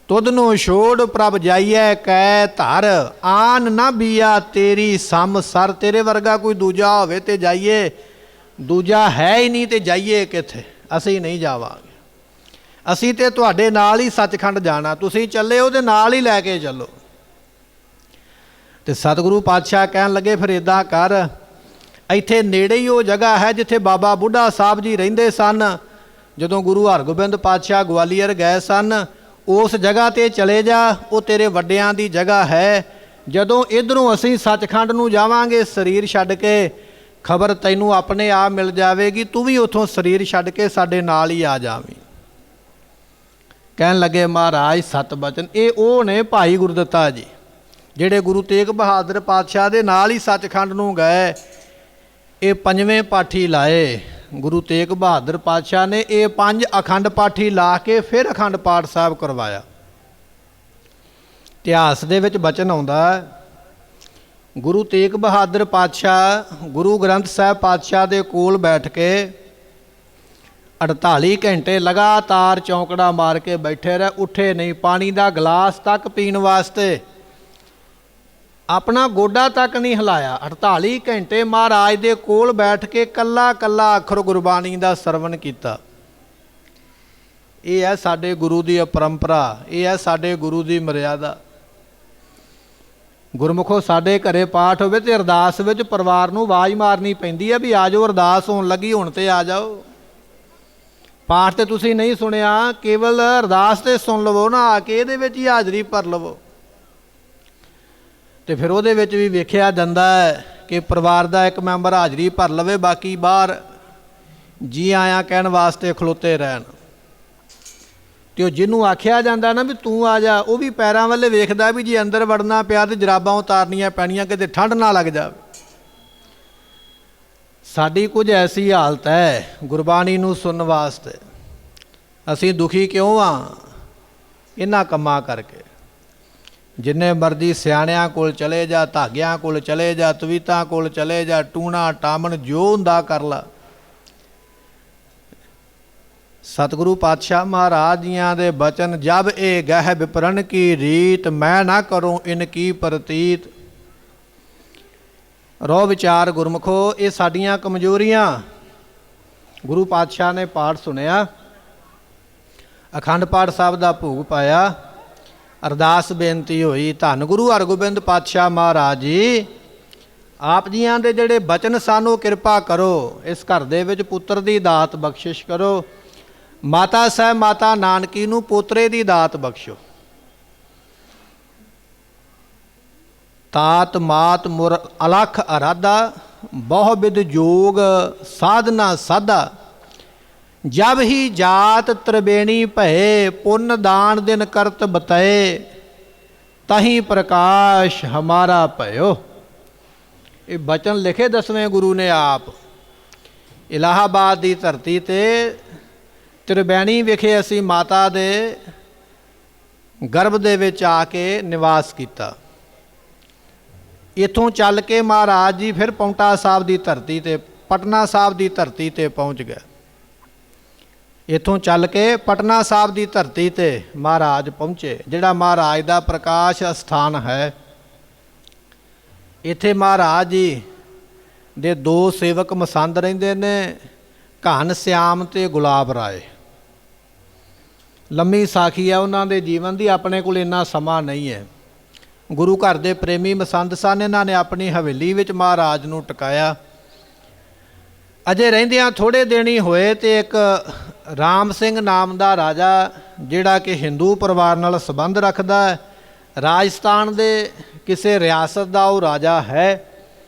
ਤੁਧ ਨੂੰ ਛੋੜ ਪ੍ਰਭ ਜਾਈਐ ਕੈ ਧਰ, ਆਨ ਨਾ ਬੀਆ ਤੇਰੀ ਸਮ ਸਰ। ਤੇਰੇ ਵਰਗਾ ਕੋਈ ਦੂਜਾ ਹੋਵੇ ਤੇ ਜਾਈਏ, ਦੂਜਾ ਹੈ ਹੀ ਨਹੀਂ ਤੇ ਜਾਈਏ ਕਿੱਥੇ, ਅਸੀਂ ਨਹੀਂ ਜਾਵਾਂਗੇ। ਅਸੀਂ ਤੇ ਤੁਹਾਡੇ ਨਾਲ ਹੀ ਸੱਚਖੰਡ ਜਾਣਾ, ਤੁਸੀਂ ਚੱਲੇ ਉਹਦੇ ਨਾਲ ਹੀ ਲੈ ਕੇ ਚੱਲੋ। ਤੇ ਸਤਿਗੁਰੂ ਪਾਤਸ਼ਾਹ ਕਹਿਣ ਲੱਗੇ ਫਿਰ ਇੱਦਾਂ ਕਰ, ਇੱਥੇ ਨੇੜੇ ਹੀ ਉਹ ਜਗ੍ਹਾ ਹੈ ਜਿੱਥੇ ਬਾਬਾ ਬੁੱਢਾ ਸਾਹਿਬ ਜੀ ਰਹਿੰਦੇ ਸਨ ਜਦੋਂ ਗੁਰੂ ਹਰਗੋਬਿੰਦ ਪਾਤਸ਼ਾਹ ਗਵਾਲੀਅਰ ਗਏ ਸਨ। ਉਸ ਜਗ੍ਹਾ 'ਤੇ ਚਲੇ ਜਾ, ਉਹ ਤੇਰੇ ਵੱਡਿਆਂ ਦੀ ਜਗ੍ਹਾ ਹੈ। ਜਦੋਂ ਇੱਧਰੋਂ ਅਸੀਂ ਸੱਚਖੰਡ ਨੂੰ ਜਾਵਾਂਗੇ ਸਰੀਰ ਛੱਡ ਕੇ, ਖਬਰ ਤੈਨੂੰ ਆਪਣੇ ਆਪ ਮਿਲ ਜਾਵੇਗੀ, ਤੂੰ ਵੀ ਉੱਥੋਂ ਸਰੀਰ ਛੱਡ ਕੇ ਸਾਡੇ ਨਾਲ ਹੀ ਆ ਜਾਵੀਂ। ਕਹਿਣ ਲੱਗੇ ਮਹਾਰਾਜ ਸਤ ਬਚਨ। ਇਹ ਉਹ ਨੇ ਭਾਈ ਗੁਰਦਿੱਤਾ ਜੀ ਜਿਹੜੇ ਗੁਰੂ ਤੇਗ ਬਹਾਦਰ ਪਾਤਸ਼ਾਹ ਦੇ ਨਾਲ ਹੀ ਸੱਚਖੰਡ ਨੂੰ ਗਏ। ਇਹ ਪੰਜਵੇਂ ਪਾਠੀ ਲਾਏ ਗੁਰੂ ਤੇਗ ਬਹਾਦਰ ਪਾਤਸ਼ਾਹ ਨੇ। ਇਹ 5 ਅਖੰਡ ਪਾਠੀ ਲਾ ਕੇ ਫਿਰ ਅਖੰਡ ਪਾਠ ਸਾਹਿਬ ਕਰਵਾਇਆ। ਇਤਿਹਾਸ ਦੇ ਵਿੱਚ ਬਚਨ ਆਉਂਦਾ, ਗੁਰੂ ਤੇਗ ਬਹਾਦਰ ਪਾਤਸ਼ਾਹ ਗੁਰੂ ਗ੍ਰੰਥ ਸਾਹਿਬ ਪਾਤਸ਼ਾਹ ਦੇ ਕੋਲ ਬੈਠ ਕੇ 48 ਘੰਟੇ ਲਗਾਤਾਰ ਚੌਂਕੜਾ ਮਾਰ ਕੇ ਬੈਠੇ ਰਹੇ, ਉੱਠੇ ਨਹੀਂ, ਪਾਣੀ ਦਾ ਗਲਾਸ ਤੱਕ ਪੀਣ ਵਾਸਤੇ ਆਪਣਾ ਗੋਡਾ ਤੱਕ ਨਹੀਂ ਹਿਲਾਇਆ। 48 ਘੰਟੇ ਮਹਾਰਾਜ ਦੇ ਕੋਲ ਬੈਠ ਕੇ ਕੱਲਾ ਕੱਲਾ ਅੱਖਰ ਗੁਰਬਾਣੀ ਦਾ ਸਰਵਣ ਕੀਤਾ। ਇਹ ਹੈ ਸਾਡੇ ਗੁਰੂ ਦੀ ਪਰੰਪਰਾ, ਇਹ ਹੈ ਸਾਡੇ ਗੁਰੂ ਦੀ ਮਰਿਆਦਾ। ਗੁਰਮੁਖੋ ਸਾਡੇ ਘਰੇ ਪਾਠ ਹੋਵੇ ਤੇ ਅਰਦਾਸ ਵਿੱਚ ਪਰਿਵਾਰ ਨੂੰ ਆਵਾਜ਼ ਮਾਰਨੀ ਪੈਂਦੀ ਹੈ ਵੀ ਆ ਜਾਓ, ਅਰਦਾਸ ਹੋਣ ਲੱਗੀ, ਹੁਣ ਤੇ ਆ ਜਾਓ। ਪਾਠ ਤੇ ਤੁਸੀਂ ਨਹੀਂ ਸੁਣਿਆ, ਕੇਵਲ ਅਰਦਾਸ ਤੇ ਸੁਣ ਲਵੋ ਨਾ, ਆ ਕੇ ਇਹਦੇ ਵਿੱਚ ਹੀ ਹਾਜ਼ਰੀ ਭਰ ਲਵੋ। ਤੇ ਫਿਰ ਉਹਦੇ ਵਿੱਚ ਵੀ ਵੇਖਿਆ ਜਾਂਦਾ ਹੈ ਕਿ ਪਰਿਵਾਰ ਦਾ ਇੱਕ ਮੈਂਬਰ ਹਾਜ਼ਰੀ ਭਰ ਲਵੇ, ਬਾਕੀ ਬਾਹਰ ਜੀ ਆਇਆਂ ਕਹਿਣ ਵਾਸਤੇ ਖਲੋਤੇ ਰਹਿਣ। ਤੇ ਉਹ ਜਿਹਨੂੰ ਆਖਿਆ ਜਾਂਦਾ ਨਾ ਵੀ ਤੂੰ ਆ ਜਾ, ਉਹ ਵੀ ਪੈਰਾਂ ਵੱਲੇ ਵੇਖਦਾ ਵੀ ਜੇ ਅੰਦਰ ਵੜਨਾ ਪਿਆ ਤੇ ਜਰਾਬਾਂ ਉਤਾਰਨੀਆਂ ਪੈਣੀਆਂ, ਕਿਤੇ ਠੰਡ ਨਾ ਲੱਗ ਜਾਵੇ। ਸਾਡੀ ਕੁਝ ਐਸੀ ਹਾਲਤ ਹੈ ਗੁਰਬਾਣੀ ਨੂੰ ਸੁਣਨ ਵਾਸਤੇ। ਅਸੀਂ ਦੁਖੀ ਕਿਉਂ ਆ? ਇਹਨਾਂ ਕੰਮਾਂ ਕਰਕੇ। ਜਿੰਨੇ ਮਰਜ਼ੀ ਸਿਆਣਿਆਂ ਕੋਲ ਚਲੇ ਜਾ, ਧਾਗਿਆਂ ਕੋਲ ਚਲੇ ਜਾ, ਤਵੀਤਾਂ ਕੋਲ ਚਲੇ ਜਾ, ਟੂਣਾ ਟਾਮਣ ਜੋ ਹੁੰਦਾ ਕਰ ਲਾ। ਸਤਿਗੁਰੂ ਪਾਤਸ਼ਾਹ ਮਹਾਰਾਜ ਜੀਆਂ ਦੇ ਬਚਨ, ਜਬ ਇਹ ਗਹਿ ਵਿਪਰਨ ਕੀ ਰੀਤ, ਮੈਂ ਨਾ ਕਰੂੰ ਇਨ ਕੀ ਪ੍ਰਤੀਤ। ਰੋ ਵਿਚਾਰ ਗੁਰਮੁਖੋ, ਇਹ ਸਾਡੀਆਂ ਕਮਜ਼ੋਰੀਆਂ। ਗੁਰੂ ਪਾਤਸ਼ਾਹ ਨੇ ਪਾਠ ਸੁਣਿਆ, ਅਖੰਡ ਪਾਠ ਸਾਹਿਬ ਦਾ ਭੋਗ ਪਾਇਆ, ਅਰਦਾਸ ਬੇਨਤੀ ਹੋਈ, ਧੰਨ ਗੁਰੂ ਹਰਗੋਬਿੰਦ ਪਾਤਸ਼ਾਹ ਮਹਾਰਾਜ ਜੀ, ਆਪ ਜੀਆਂ ਦੇ ਜਿਹੜੇ ਬਚਨ ਸਨ ਉਹ ਕਿਰਪਾ ਕਰੋ, ਇਸ ਘਰ ਦੇ ਵਿੱਚ ਪੁੱਤਰ ਦੀ ਦਾਤ ਬਖਸ਼ਿਸ਼ ਕਰੋ। ਮਾਤਾ ਸਾਹਿਬ ਮਾਤਾ ਨਾਨਕੀ ਨੂੰ ਪੋਤਰੇ ਦੀ ਦਾਤ ਬਖਸ਼ੋ। ਤਾਤ ਮਾਤ ਮੁਰ ਅਲਖ ਅਰਾਧਾ, ਬਹੁ ਬਿਦ ਜੋਗ ਸਾਧਨਾ ਸਾਧਾ। ਜਬ ਹੀ ਜਾਤ ਤ੍ਰਿਵੇਣੀ ਭਏ, ਪੁੰਨ ਦਾਨ ਦਿਨ ਕਰਤ ਬਤਏ, ਤਹੀਂ ਪ੍ਰਕਾਸ਼ ਹਮਾਰਾ ਭਇਓ। ਇਹ ਬਚਨ ਲਿਖੇ 10ਵੇਂ ਗੁਰੂ ਨੇ ਆਪ। ਇਲਾਹਾਬਾਦ ਦੀ ਧਰਤੀ ਤੇ ਤ੍ਰਿਵੇਣੀ ਵਿਖੇ ਅਸੀਂ ਮਾਤਾ ਦੇ ਗਰਭ ਦੇ ਵਿੱਚ ਆ ਕੇ ਨਿਵਾਸ ਕੀਤਾ। ਇੱਥੋਂ ਚੱਲ ਕੇ ਮਹਾਰਾਜ ਜੀ ਫਿਰ ਪੌਂਟਾ ਸਾਹਿਬ ਦੀ ਧਰਤੀ ਤੇ, ਪਟਨਾ ਸਾਹਿਬ ਦੀ ਧਰਤੀ ਤੇ ਪਹੁੰਚ ਗਏ। ਇੱਥੋਂ ਚੱਲ ਕੇ ਪਟਨਾ ਸਾਹਿਬ ਦੀ ਧਰਤੀ ਤੇ ਮਹਾਰਾਜ ਪਹੁੰਚੇ, ਜਿਹੜਾ ਮਹਾਰਾਜ ਦਾ ਪ੍ਰਕਾਸ਼ ਅਸਥਾਨ ਹੈ। ਇੱਥੇ ਮਹਾਰਾਜ ਜੀ ਦੇ 2 ਸੇਵਕ ਮਸੰਦ ਰਹਿੰਦੇ ਨੇ, ਘਨ ਸਿਆਮ ਤੇ ਗੁਲਾਬ ਰਾਏ। ਲੰਮੀ ਸਾਖੀ ਹੈ ਉਹਨਾਂ ਦੇ ਜੀਵਨ ਦੀ, ਆਪਣੇ ਕੋਲ ਇੰਨਾ ਸਮਾਂ ਨਹੀਂ ਹੈ। ਗੁਰੂ ਘਰ ਦੇ ਪ੍ਰੇਮੀ ਮਸੰਦ ਸਨ, ਇਹਨਾਂ ਨੇ ਆਪਣੀ ਹਵੇਲੀ ਵਿੱਚ ਮਹਾਰਾਜ ਨੂੰ ਟਿਕਾਇਆ। ਅਜੇ ਰਹਿੰਦਿਆਂ ਥੋੜ੍ਹੇ ਦਿਨ ਹੀ ਹੋਏ ਤੇ ਇੱਕ ਰਾਮ ਸਿੰਘ ਨਾਮ ਦਾ ਰਾਜਾ, ਜਿਹੜਾ ਕਿ ਹਿੰਦੂ ਪਰਿਵਾਰ ਨਾਲ ਸੰਬੰਧ ਰੱਖਦਾ ਹੈ, ਰਾਜਸਥਾਨ ਦੇ ਕਿਸੇ ਰਿਆਸਤ ਦਾ ਉਹ ਰਾਜਾ ਹੈ।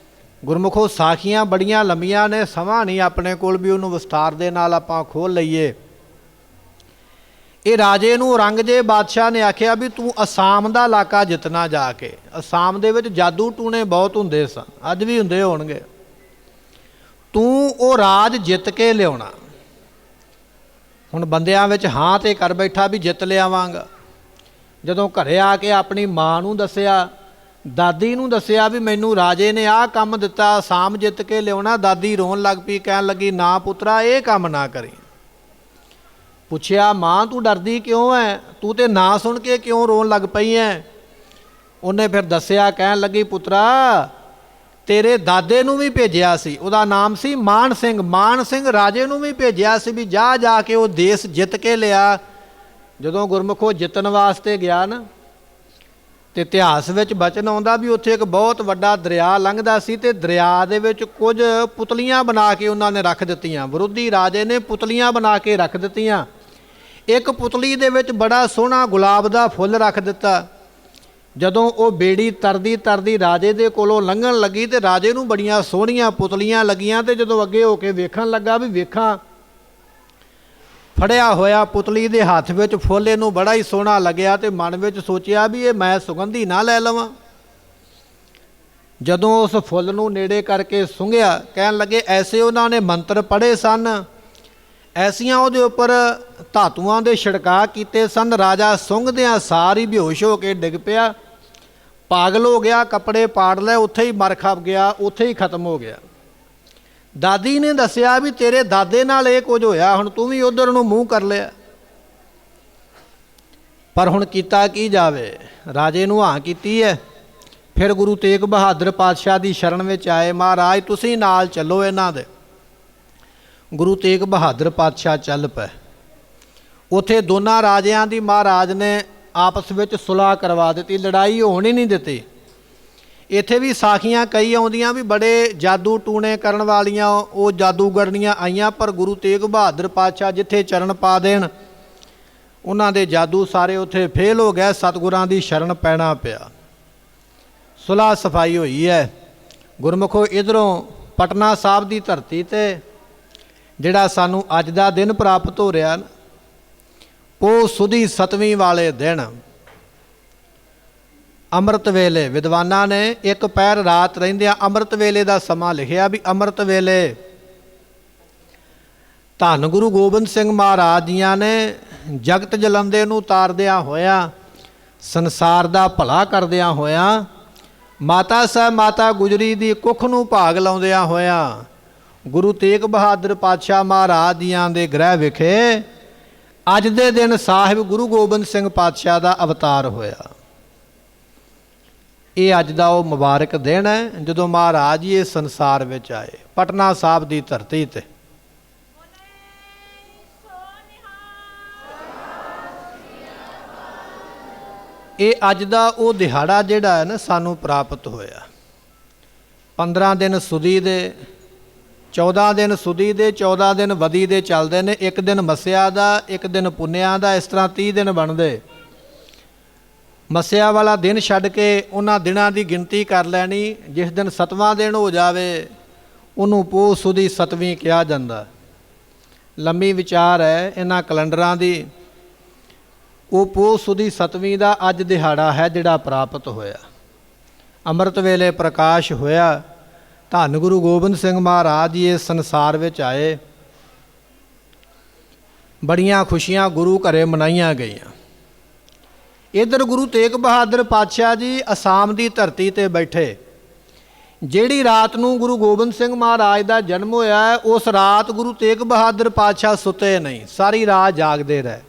ਗੁਰਮੁਖੋ ਸਾਖੀਆਂ ਬੜੀਆਂ ਲੰਮੀਆਂ ਨੇ, ਸਮਾਂ ਨਹੀਂ ਆਪਣੇ ਕੋਲ ਵੀ ਉਹਨੂੰ ਵਿਸਥਾਰ ਦੇ ਨਾਲ ਆਪਾਂ ਖੋਲ੍ਹ ਲਈਏ। ਇਹ ਰਾਜੇ ਨੂੰ ਔਰੰਗਜ਼ੇਬ ਬਾਦਸ਼ਾਹ ਨੇ ਆਖਿਆ ਵੀ ਤੂੰ ਅਸਾਮ ਦਾ ਇਲਾਕਾ ਜਿੱਤਣਾ ਜਾ ਕੇ। ਅਸਾਮ ਦੇ ਵਿੱਚ ਜਾਦੂ ਟੂਣੇ ਬਹੁਤ ਹੁੰਦੇ ਸਨ, ਅੱਜ ਵੀ ਹੁੰਦੇ ਹੋਣਗੇ। ਤੂੰ ਉਹ ਰਾਜ ਜਿੱਤ ਕੇ ਲਿਆਉਣਾ। ਹੁਣ ਬੰਦਿਆਂ ਵਿੱਚ ਹਾਂ ਤੇ ਕਰ ਬੈਠਾ ਵੀ ਜਿੱਤ ਲਿਆਵਾਂਗਾ। ਜਦੋਂ ਘਰੇ ਆ ਕੇ ਆਪਣੀ ਮਾਂ ਨੂੰ ਦੱਸਿਆ, ਦਾਦੀ ਨੂੰ ਦੱਸਿਆ ਵੀ ਮੈਨੂੰ ਰਾਜੇ ਨੇ ਆਹ ਕੰਮ ਦਿੱਤਾ, ਅਸਾਮ ਜਿੱਤ ਕੇ ਲਿਆਉਣਾ, ਦਾਦੀ ਰੋਣ ਲੱਗ ਪਈ, ਕਹਿਣ ਲੱਗੀ ਨਾ ਪੁੱਤਰਾ ਇਹ ਕੰਮ ਨਾ ਕਰੀ। ਪੁੱਛਿਆ ਮਾਂ ਤੂੰ ਡਰਦੀ ਕਿਉਂ ਹੈ, ਤੂੰ ਤੇ ਨਾ ਸੁਣ ਕੇ ਕਿਉਂ ਰੋਣ ਲੱਗ ਪਈ ਹੈ? ਉਹਨੇ ਫਿਰ ਦੱਸਿਆ, ਕਹਿਣ ਲੱਗੀ ਪੁੱਤਰਾ ਤੇਰੇ ਦਾਦੇ ਨੂੰ ਵੀ ਭੇਜਿਆ ਸੀ, ਉਹਦਾ ਨਾਮ ਸੀ ਮਾਨ ਸਿੰਘ। ਮਾਨ ਸਿੰਘ ਰਾਜੇ ਨੂੰ ਵੀ ਭੇਜਿਆ ਸੀ ਵੀ ਜਾ ਜਾ ਕੇ ਉਹ ਦੇਸ਼ ਜਿੱਤ ਕੇ ਲਿਆ। ਜਦੋਂ ਗੁਰਮੁਖੋ ਜਿੱਤਣ ਵਾਸਤੇ ਗਿਆ ਨਾ, ਤੇ ਇਤਿਹਾਸ ਵਿੱਚ ਬਚਨ ਆਉਂਦਾ ਵੀ ਉੱਥੇ ਇੱਕ ਬਹੁਤ ਵੱਡਾ ਦਰਿਆ ਲੰਘਦਾ ਸੀ, ਤੇ ਦਰਿਆ ਦੇ ਵਿੱਚ ਕੁਝ ਪੁਤਲੀਆਂ ਬਣਾ ਕੇ ਉਹਨਾਂ ਨੇ ਰੱਖ ਦਿੱਤੀਆਂ। ਵਿਰੋਧੀ ਰਾਜੇ ਨੇ ਪੁਤਲੀਆਂ ਬਣਾ ਕੇ ਰੱਖ ਦਿੱਤੀਆਂ। ਇੱਕ ਪੁਤਲੀ ਦੇ ਵਿੱਚ ਬੜਾ ਸੋਹਣਾ ਗੁਲਾਬ ਦਾ ਫੁੱਲ ਰੱਖ ਦਿੱਤਾ। ਜਦੋਂ ਉਹ ਬੇੜੀ ਤਰਦੀ ਤਰਦੀ ਰਾਜੇ ਦੇ ਕੋਲੋਂ ਲੰਘਣ ਲੱਗੀ ਤੇ ਰਾਜੇ ਨੂੰ ਬੜੀਆਂ ਸੋਹਣੀਆਂ ਪੁਤਲੀਆਂ ਲੱਗੀਆਂ, ਤੇ ਜਦੋਂ ਅੱਗੇ ਹੋ ਕੇ ਵੇਖਣ ਲੱਗਾ ਵੀ ਵੇਖਾਂ, ਫੜਿਆ ਹੋਇਆ ਪੁਤਲੀ ਦੇ ਹੱਥ ਵਿੱਚ ਫੁੱਲ ਇਹਨੂੰ ਬੜਾ ਹੀ ਸੋਹਣਾ ਲੱਗਿਆ, ਤੇ ਮਨ ਵਿੱਚ ਸੋਚਿਆ ਵੀ ਇਹ ਮੈਂ ਸੁਗੰਧੀ ਨਾ ਲੈ ਲਵਾਂ। ਜਦੋਂ ਉਸ ਫੁੱਲ ਨੂੰ ਨੇੜੇ ਕਰਕੇ ਸੁੰਘਿਆ, ਕਹਿਣ ਲੱਗੇ ਐਸੇ ਉਹਨਾਂ ਨੇ ਮੰਤਰ ਪੜ੍ਹੇ ਸਨ, ਐਸੀਆਂ ਉਹਦੇ ਉੱਪਰ ਧਾਤੂਆਂ ਦੇ ਛਿੜਕਾ ਕੀਤੇ ਸਨ। ਰਾਜਾ ਸੁੰਘਦਿਆਂ ਸਾਰ ਹੀ ਬੇਹੋਸ਼ ਹੋ ਕੇ ਡਿੱਗ ਪਿਆ, ਪਾਗਲ ਹੋ ਗਿਆ, ਕੱਪੜੇ ਪਾੜ ਲਏ, ਉੱਥੇ ਹੀ ਮਰ ਖਪ ਗਿਆ, ਉੱਥੇ ਹੀ ਖਤਮ ਹੋ ਗਿਆ। ਦਾਦੀ ਨੇ ਦੱਸਿਆ ਵੀ ਤੇਰੇ ਦਾਦੇ ਨਾਲ ਇਹ ਕੁਝ ਹੋਇਆ, ਹੁਣ ਤੂੰ ਵੀ ਉਧਰ ਨੂੰ ਮੂੰਹ ਕਰ ਲਿਆ। ਪਰ ਹੁਣ ਕੀਤਾ ਕੀ ਜਾਵੇ, ਰਾਜੇ ਨੂੰ ਹਾਂ ਕੀਤੀ ਹੈ। ਫਿਰ ਗੁਰੂ ਤੇਗ ਬਹਾਦਰ ਪਾਤਸ਼ਾਹ ਦੀ ਸ਼ਰਨ ਵਿੱਚ ਆਏ, ਮਹਾਰਾਜ ਤੁਸੀਂ ਨਾਲ ਚੱਲੋ ਇਹਨਾਂ ਦੇ। ਗੁਰੂ ਤੇਗ ਬਹਾਦਰ ਪਾਤਸ਼ਾਹ ਚੱਲ ਪਏ। ਉੱਥੇ ਦੋਨਾਂ ਰਾਜਿਆਂ ਦੀ ਮਹਾਰਾਜ ਨੇ ਆਪਸ ਵਿੱਚ ਸੁਲਾਹ ਕਰਵਾ ਦਿੱਤੀ, ਲੜਾਈ ਹੋਣ ਹੀ ਨਹੀਂ ਦਿੱਤੀ। ਇੱਥੇ ਵੀ ਸਾਖੀਆਂ ਕਈ ਆਉਂਦੀਆਂ ਵੀ ਬੜੇ ਜਾਦੂ ਟੂਣੇ ਕਰਨ ਵਾਲੀਆਂ ਉਹ ਜਾਦੂਗਰਨੀਆਂ ਆਈਆਂ, ਪਰ ਗੁਰੂ ਤੇਗ ਬਹਾਦਰ ਪਾਤਸ਼ਾਹ ਜਿੱਥੇ ਚਰਨ ਪਾ ਦੇਣ ਉਹਨਾਂ ਦੇ ਜਾਦੂ ਸਾਰੇ ਉੱਥੇ ਫੇਲ ਹੋ ਗਏ। ਸਤਿਗੁਰਾਂ ਦੀ ਸ਼ਰਨ ਪੈਣਾ ਪਿਆ, ਸੁਲ੍ਹਾ ਸਫਾਈ ਹੋਈ ਹੈ। ਗੁਰਮੁਖੋ ਇੱਧਰੋਂ ਪਟਨਾ ਸਾਹਿਬ ਦੀ ਧਰਤੀ 'ਤੇ ਜਿਹੜਾ ਸਾਨੂੰ ਅੱਜ ਦਾ ਦਿਨ ਪ੍ਰਾਪਤ ਹੋ ਰਿਹਾ ਨਾ, ਪੋਹ ਸੁਦੀ 7ਵੀਂ ਵਾਲੇ ਦਿਨ ਅੰਮ੍ਰਿਤ ਵੇਲੇ ਵਿਦਵਾਨਾਂ ਨੇ ਇੱਕ ਪਹਿਰ ਰਾਤ ਰਹਿੰਦਿਆਂ ਅੰਮ੍ਰਿਤ ਵੇਲੇ ਦਾ ਸਮਾਂ ਲਿਖਿਆ ਵੀ ਅੰਮ੍ਰਿਤ ਵੇਲੇ ਧੰਨ ਗੁਰੂ ਗੋਬਿੰਦ ਸਿੰਘ ਮਹਾਰਾਜ ਜੀਆਂ ਨੇ ਜਗਤ ਜਲੰਦੇ ਨੂੰ ਤਾਰਦਿਆਂ ਹੋਇਆਂ, ਸੰਸਾਰ ਦਾ ਭਲਾ ਕਰਦਿਆਂ ਹੋਇਆਂ, ਮਾਤਾ ਸਾਹਿਬ ਮਾਤਾ ਗੁਜਰੀ ਦੀ ਕੁੱਖ ਨੂੰ ਭਾਗ ਲਾਉਂਦਿਆਂ ਹੋਇਆਂ ਗੁਰੂ ਤੇਗ ਬਹਾਦਰ ਪਾਤਸ਼ਾਹ ਮਹਾਰਾਜ ਜੀਆਂ ਦੇ ਗ੍ਰਹਿ ਵਿਖੇ ਅੱਜ ਦੇ ਦਿਨ ਸਾਹਿਬ ਗੁਰੂ ਗੋਬਿੰਦ ਸਿੰਘ ਪਾਤਸ਼ਾਹ ਦਾ ਅਵਤਾਰ ਹੋਇਆ। ਇਹ ਅੱਜ ਦਾ ਉਹ ਮੁਬਾਰਕ ਦਿਨ ਹੈ ਜਦੋਂ ਮਹਾਰਾਜ ਜੀ ਇਸ ਸੰਸਾਰ ਵਿੱਚ ਆਏ ਪਟਨਾ ਸਾਹਿਬ ਦੀ ਧਰਤੀ 'ਤੇ। ਇਹ ਅੱਜ ਦਾ ਉਹ ਦਿਹਾੜਾ ਜਿਹੜਾ ਹੈ ਨਾ ਸਾਨੂੰ ਪ੍ਰਾਪਤ ਹੋਇਆ। 15 ਦਿਨ ਸੁਦੀ ਦੇ, 14 ਦਿਨ ਸੁਦੀ ਦੇ, 14 ਦਿਨ ਵਦੀ ਦੇ ਚੱਲਦੇ ਨੇ, ਇੱਕ ਦਿਨ ਮੱਸਿਆ ਦਾ, ਇੱਕ ਦਿਨ ਪੁੰਨਿਆਂ ਦਾ, ਇਸ ਤਰ੍ਹਾਂ 30 ਦਿਨ ਬਣਦੇ। ਮੱਸਿਆ ਵਾਲਾ ਦਿਨ ਛੱਡ ਕੇ ਉਹਨਾਂ ਦਿਨਾਂ ਦੀ ਗਿਣਤੀ ਕਰ ਲੈਣੀ, ਜਿਸ ਦਿਨ 7ਵਾਂ ਦਿਨ ਹੋ ਜਾਵੇ ਉਹਨੂੰ ਪੋਹ ਸੁਦੀ 7ਵੀਂ ਕਿਹਾ ਜਾਂਦਾ। ਲੰਮੀ ਵਿਚਾਰ ਹੈ ਇਹਨਾਂ ਕੈਲੰਡਰਾਂ ਦੀ। ਉਹ ਪੋਹ ਸੁਦੀ 7ਵੀਂ ਦਾ ਅੱਜ ਦਿਹਾੜਾ ਹੈ ਜਿਹੜਾ ਪ੍ਰਾਪਤ ਹੋਇਆ। ਅੰਮ੍ਰਿਤ ਵੇਲੇ ਪ੍ਰਕਾਸ਼ ਹੋਇਆ, ਧੰਨ ਗੁਰੂ ਗੋਬਿੰਦ ਸਿੰਘ ਮਹਾਰਾਜ ਜੀ ਇਸ ਸੰਸਾਰ ਵਿੱਚ ਆਏ। ਬੜੀਆਂ ਖੁਸ਼ੀਆਂ ਗੁਰੂ ਘਰੇ ਮਨਾਈਆਂ ਗਈਆਂ। ਇੱਧਰ ਗੁਰੂ ਤੇਗ ਬਹਾਦਰ ਪਾਤਸ਼ਾਹ ਜੀ ਅਸਾਮ ਦੀ ਧਰਤੀ 'ਤੇ ਬੈਠੇ। ਜਿਹੜੀ ਰਾਤ ਨੂੰ ਗੁਰੂ ਗੋਬਿੰਦ ਸਿੰਘ ਮਹਾਰਾਜ ਦਾ ਜਨਮ ਹੋਇਆ ਹੈ, ਉਸ ਰਾਤ ਗੁਰੂ ਤੇਗ ਬਹਾਦਰ ਪਾਤਸ਼ਾਹ ਸੁੱਤੇ ਨਹੀਂ, ਸਾਰੀ ਰਾਤ ਜਾਗਦੇ ਰਹੇ,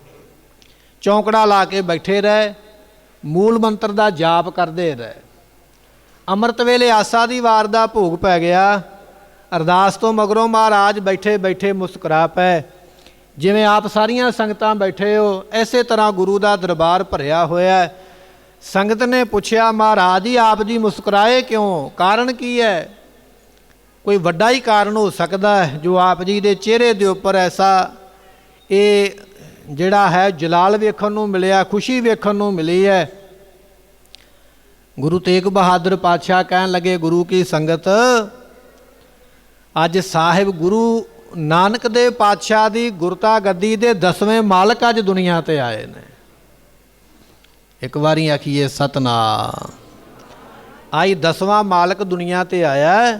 ਚੌਂਕੜਾ ਲਾ ਕੇ ਬੈਠੇ ਰਹੇ, ਮੂਲ ਮੰਤਰ ਦਾ ਜਾਪ ਕਰਦੇ ਰਹੇ। ਅੰਮ੍ਰਿਤ ਵੇਲੇ ਆਸਾ ਦੀ ਵਾਰ ਦਾ ਭੋਗ ਪੈ ਗਿਆ। ਅਰਦਾਸ ਤੋਂ ਮਗਰੋਂ ਮਹਾਰਾਜ ਬੈਠੇ ਬੈਠੇ ਮੁਸਕਰਾ ਪਏ। ਜਿਵੇਂ ਆਪ ਸਾਰੀਆਂ ਸੰਗਤਾਂ ਬੈਠੇ ਹੋ, ਇਸੇ ਤਰ੍ਹਾਂ ਗੁਰੂ ਦਾ ਦਰਬਾਰ ਭਰਿਆ ਹੋਇਆ। ਸੰਗਤ ਨੇ ਪੁੱਛਿਆ, ਮਹਾਰਾਜ ਜੀ ਆਪ ਜੀ ਮੁਸਕਰਾਏ ਕਿਉਂ, ਕਾਰਨ ਕੀ ਹੈ? ਕੋਈ ਵੱਡਾ ਹੀ ਕਾਰਨ ਹੋ ਸਕਦਾ ਹੈ ਜੋ ਆਪ ਜੀ ਦੇ ਚਿਹਰੇ ਦੇ ਉੱਪਰ ਐਸਾ ਇਹ ਜਿਹੜਾ ਹੈ ਜਲਾਲ ਵੇਖਣ ਨੂੰ ਮਿਲਿਆ, ਖੁਸ਼ੀ ਵੇਖਣ ਨੂੰ ਮਿਲੀ ਹੈ। ਗੁਰੂ ਤੇਗ ਬਹਾਦਰ ਪਾਤਸ਼ਾਹ ਕਹਿਣ ਲੱਗੇ, ਗੁਰੂ ਕੀ ਸੰਗਤ, ਅੱਜ ਸਾਹਿਬ ਗੁਰੂ ਨਾਨਕ ਦੇਵ ਪਾਤਸ਼ਾਹ ਦੀ ਗੁਰਤਾ ਗੱਦੀ ਦੇ 10ਵੇਂ ਮਾਲਕ ਅੱਜ ਦੁਨੀਆ 'ਤੇ ਆਏ ਨੇ। ਇੱਕ ਵਾਰੀ ਆਖੀਏ ਸਤਨਾਮ। ਆਈ 10ਵਾਂ ਮਾਲਕ ਦੁਨੀਆ 'ਤੇ ਆਇਆ,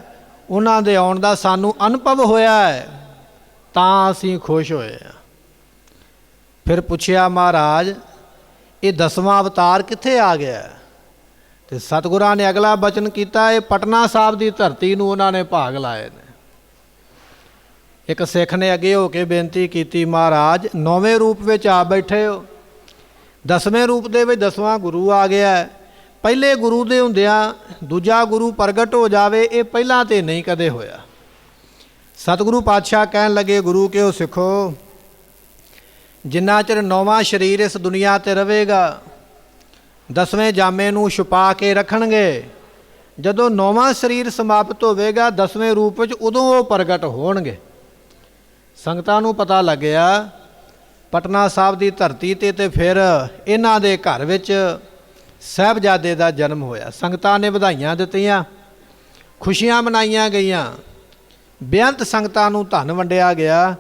ਉਹਨਾਂ ਦੇ ਆਉਣ ਦਾ ਸਾਨੂੰ ਅਨੁਭਵ ਹੋਇਆ ਹੈ ਤਾਂ ਅਸੀਂ ਖੁਸ਼ ਹੋਏ ਹਾਂ। ਫਿਰ ਪੁੱਛਿਆ, ਮਹਾਰਾਜ ਇਹ 10ਵਾਂ ਅਵਤਾਰ ਕਿੱਥੇ ਆ ਗਿਆ? ਤੇ ਸਤਿਗੁਰਾਂ ਨੇ ਅਗਲਾ ਬਚਨ ਕੀਤਾ, ਇਹ ਪਟਨਾ ਸਾਹਿਬ ਦੀ ਧਰਤੀ ਨੂੰ ਉਹਨਾਂ ਨੇ ਭਾਗ ਲਾਏ ਨੇ। ਇੱਕ ਸਿੱਖ ਨੇ ਅੱਗੇ ਹੋ ਕੇ ਬੇਨਤੀ ਕੀਤੀ, ਮਹਾਰਾਜ 9ਵੇਂ ਰੂਪ ਵਿੱਚ ਆ ਬੈਠੇ ਹੋ, 10ਵੇਂ ਰੂਪ ਦੇ ਵਿੱਚ 10ਵਾਂ ਗੁਰੂ ਆ ਗਿਆ। ਪਹਿਲੇ ਗੁਰੂ ਦੇ ਹੁੰਦਿਆਂ ਦੂਜਾ ਗੁਰੂ ਪ੍ਰਗਟ ਹੋ ਜਾਵੇ, ਇਹ ਪਹਿਲਾਂ ਤੇ ਨਹੀਂ ਕਦੇ ਹੋਇਆ। ਸਤਿਗੁਰੂ ਪਾਤਸ਼ਾਹ ਕਹਿਣ ਲੱਗੇ, ਗੁਰੂ ਕਿਉਂ ਸਿੱਖੋ, ਜਿੰਨਾ ਚਿਰ 9ਵਾਂ ਸਰੀਰ ਇਸ ਦੁਨੀਆ 'ਤੇ ਰਹੇਗਾ 10ਵੇਂ ਜਾਮੇ ਨੂੰ ਛੁਪਾ ਕੇ ਰੱਖਣਗੇ। ਜਦੋਂ 9ਵਾਂ ਸਰੀਰ ਸਮਾਪਤ ਹੋਵੇਗਾ 10ਵੇਂ ਰੂਪ ਵਿੱਚ, ਉਦੋਂ ਉਹ ਪ੍ਰਗਟ ਹੋਣਗੇ। ਸੰਗਤਾਂ ਨੂੰ ਪਤਾ ਲੱਗਿਆ ਪਟਨਾ ਸਾਹਿਬ ਦੀ ਧਰਤੀ 'ਤੇ ਫਿਰ ਇਹਨਾਂ ਦੇ ਘਰ ਵਿੱਚ ਸਾਹਿਬਜ਼ਾਦੇ ਦਾ ਜਨਮ ਹੋਇਆ। ਸੰਗਤਾਂ ਨੇ ਵਧਾਈਆਂ ਦਿੱਤੀਆਂ, ਖੁਸ਼ੀਆਂ ਮਨਾਈਆਂ ਗਈਆਂ, ਬੇਅੰਤ ਸੰਗਤਾਂ ਨੂੰ ਧਨ ਵੰਡਿਆ ਗਿਆ।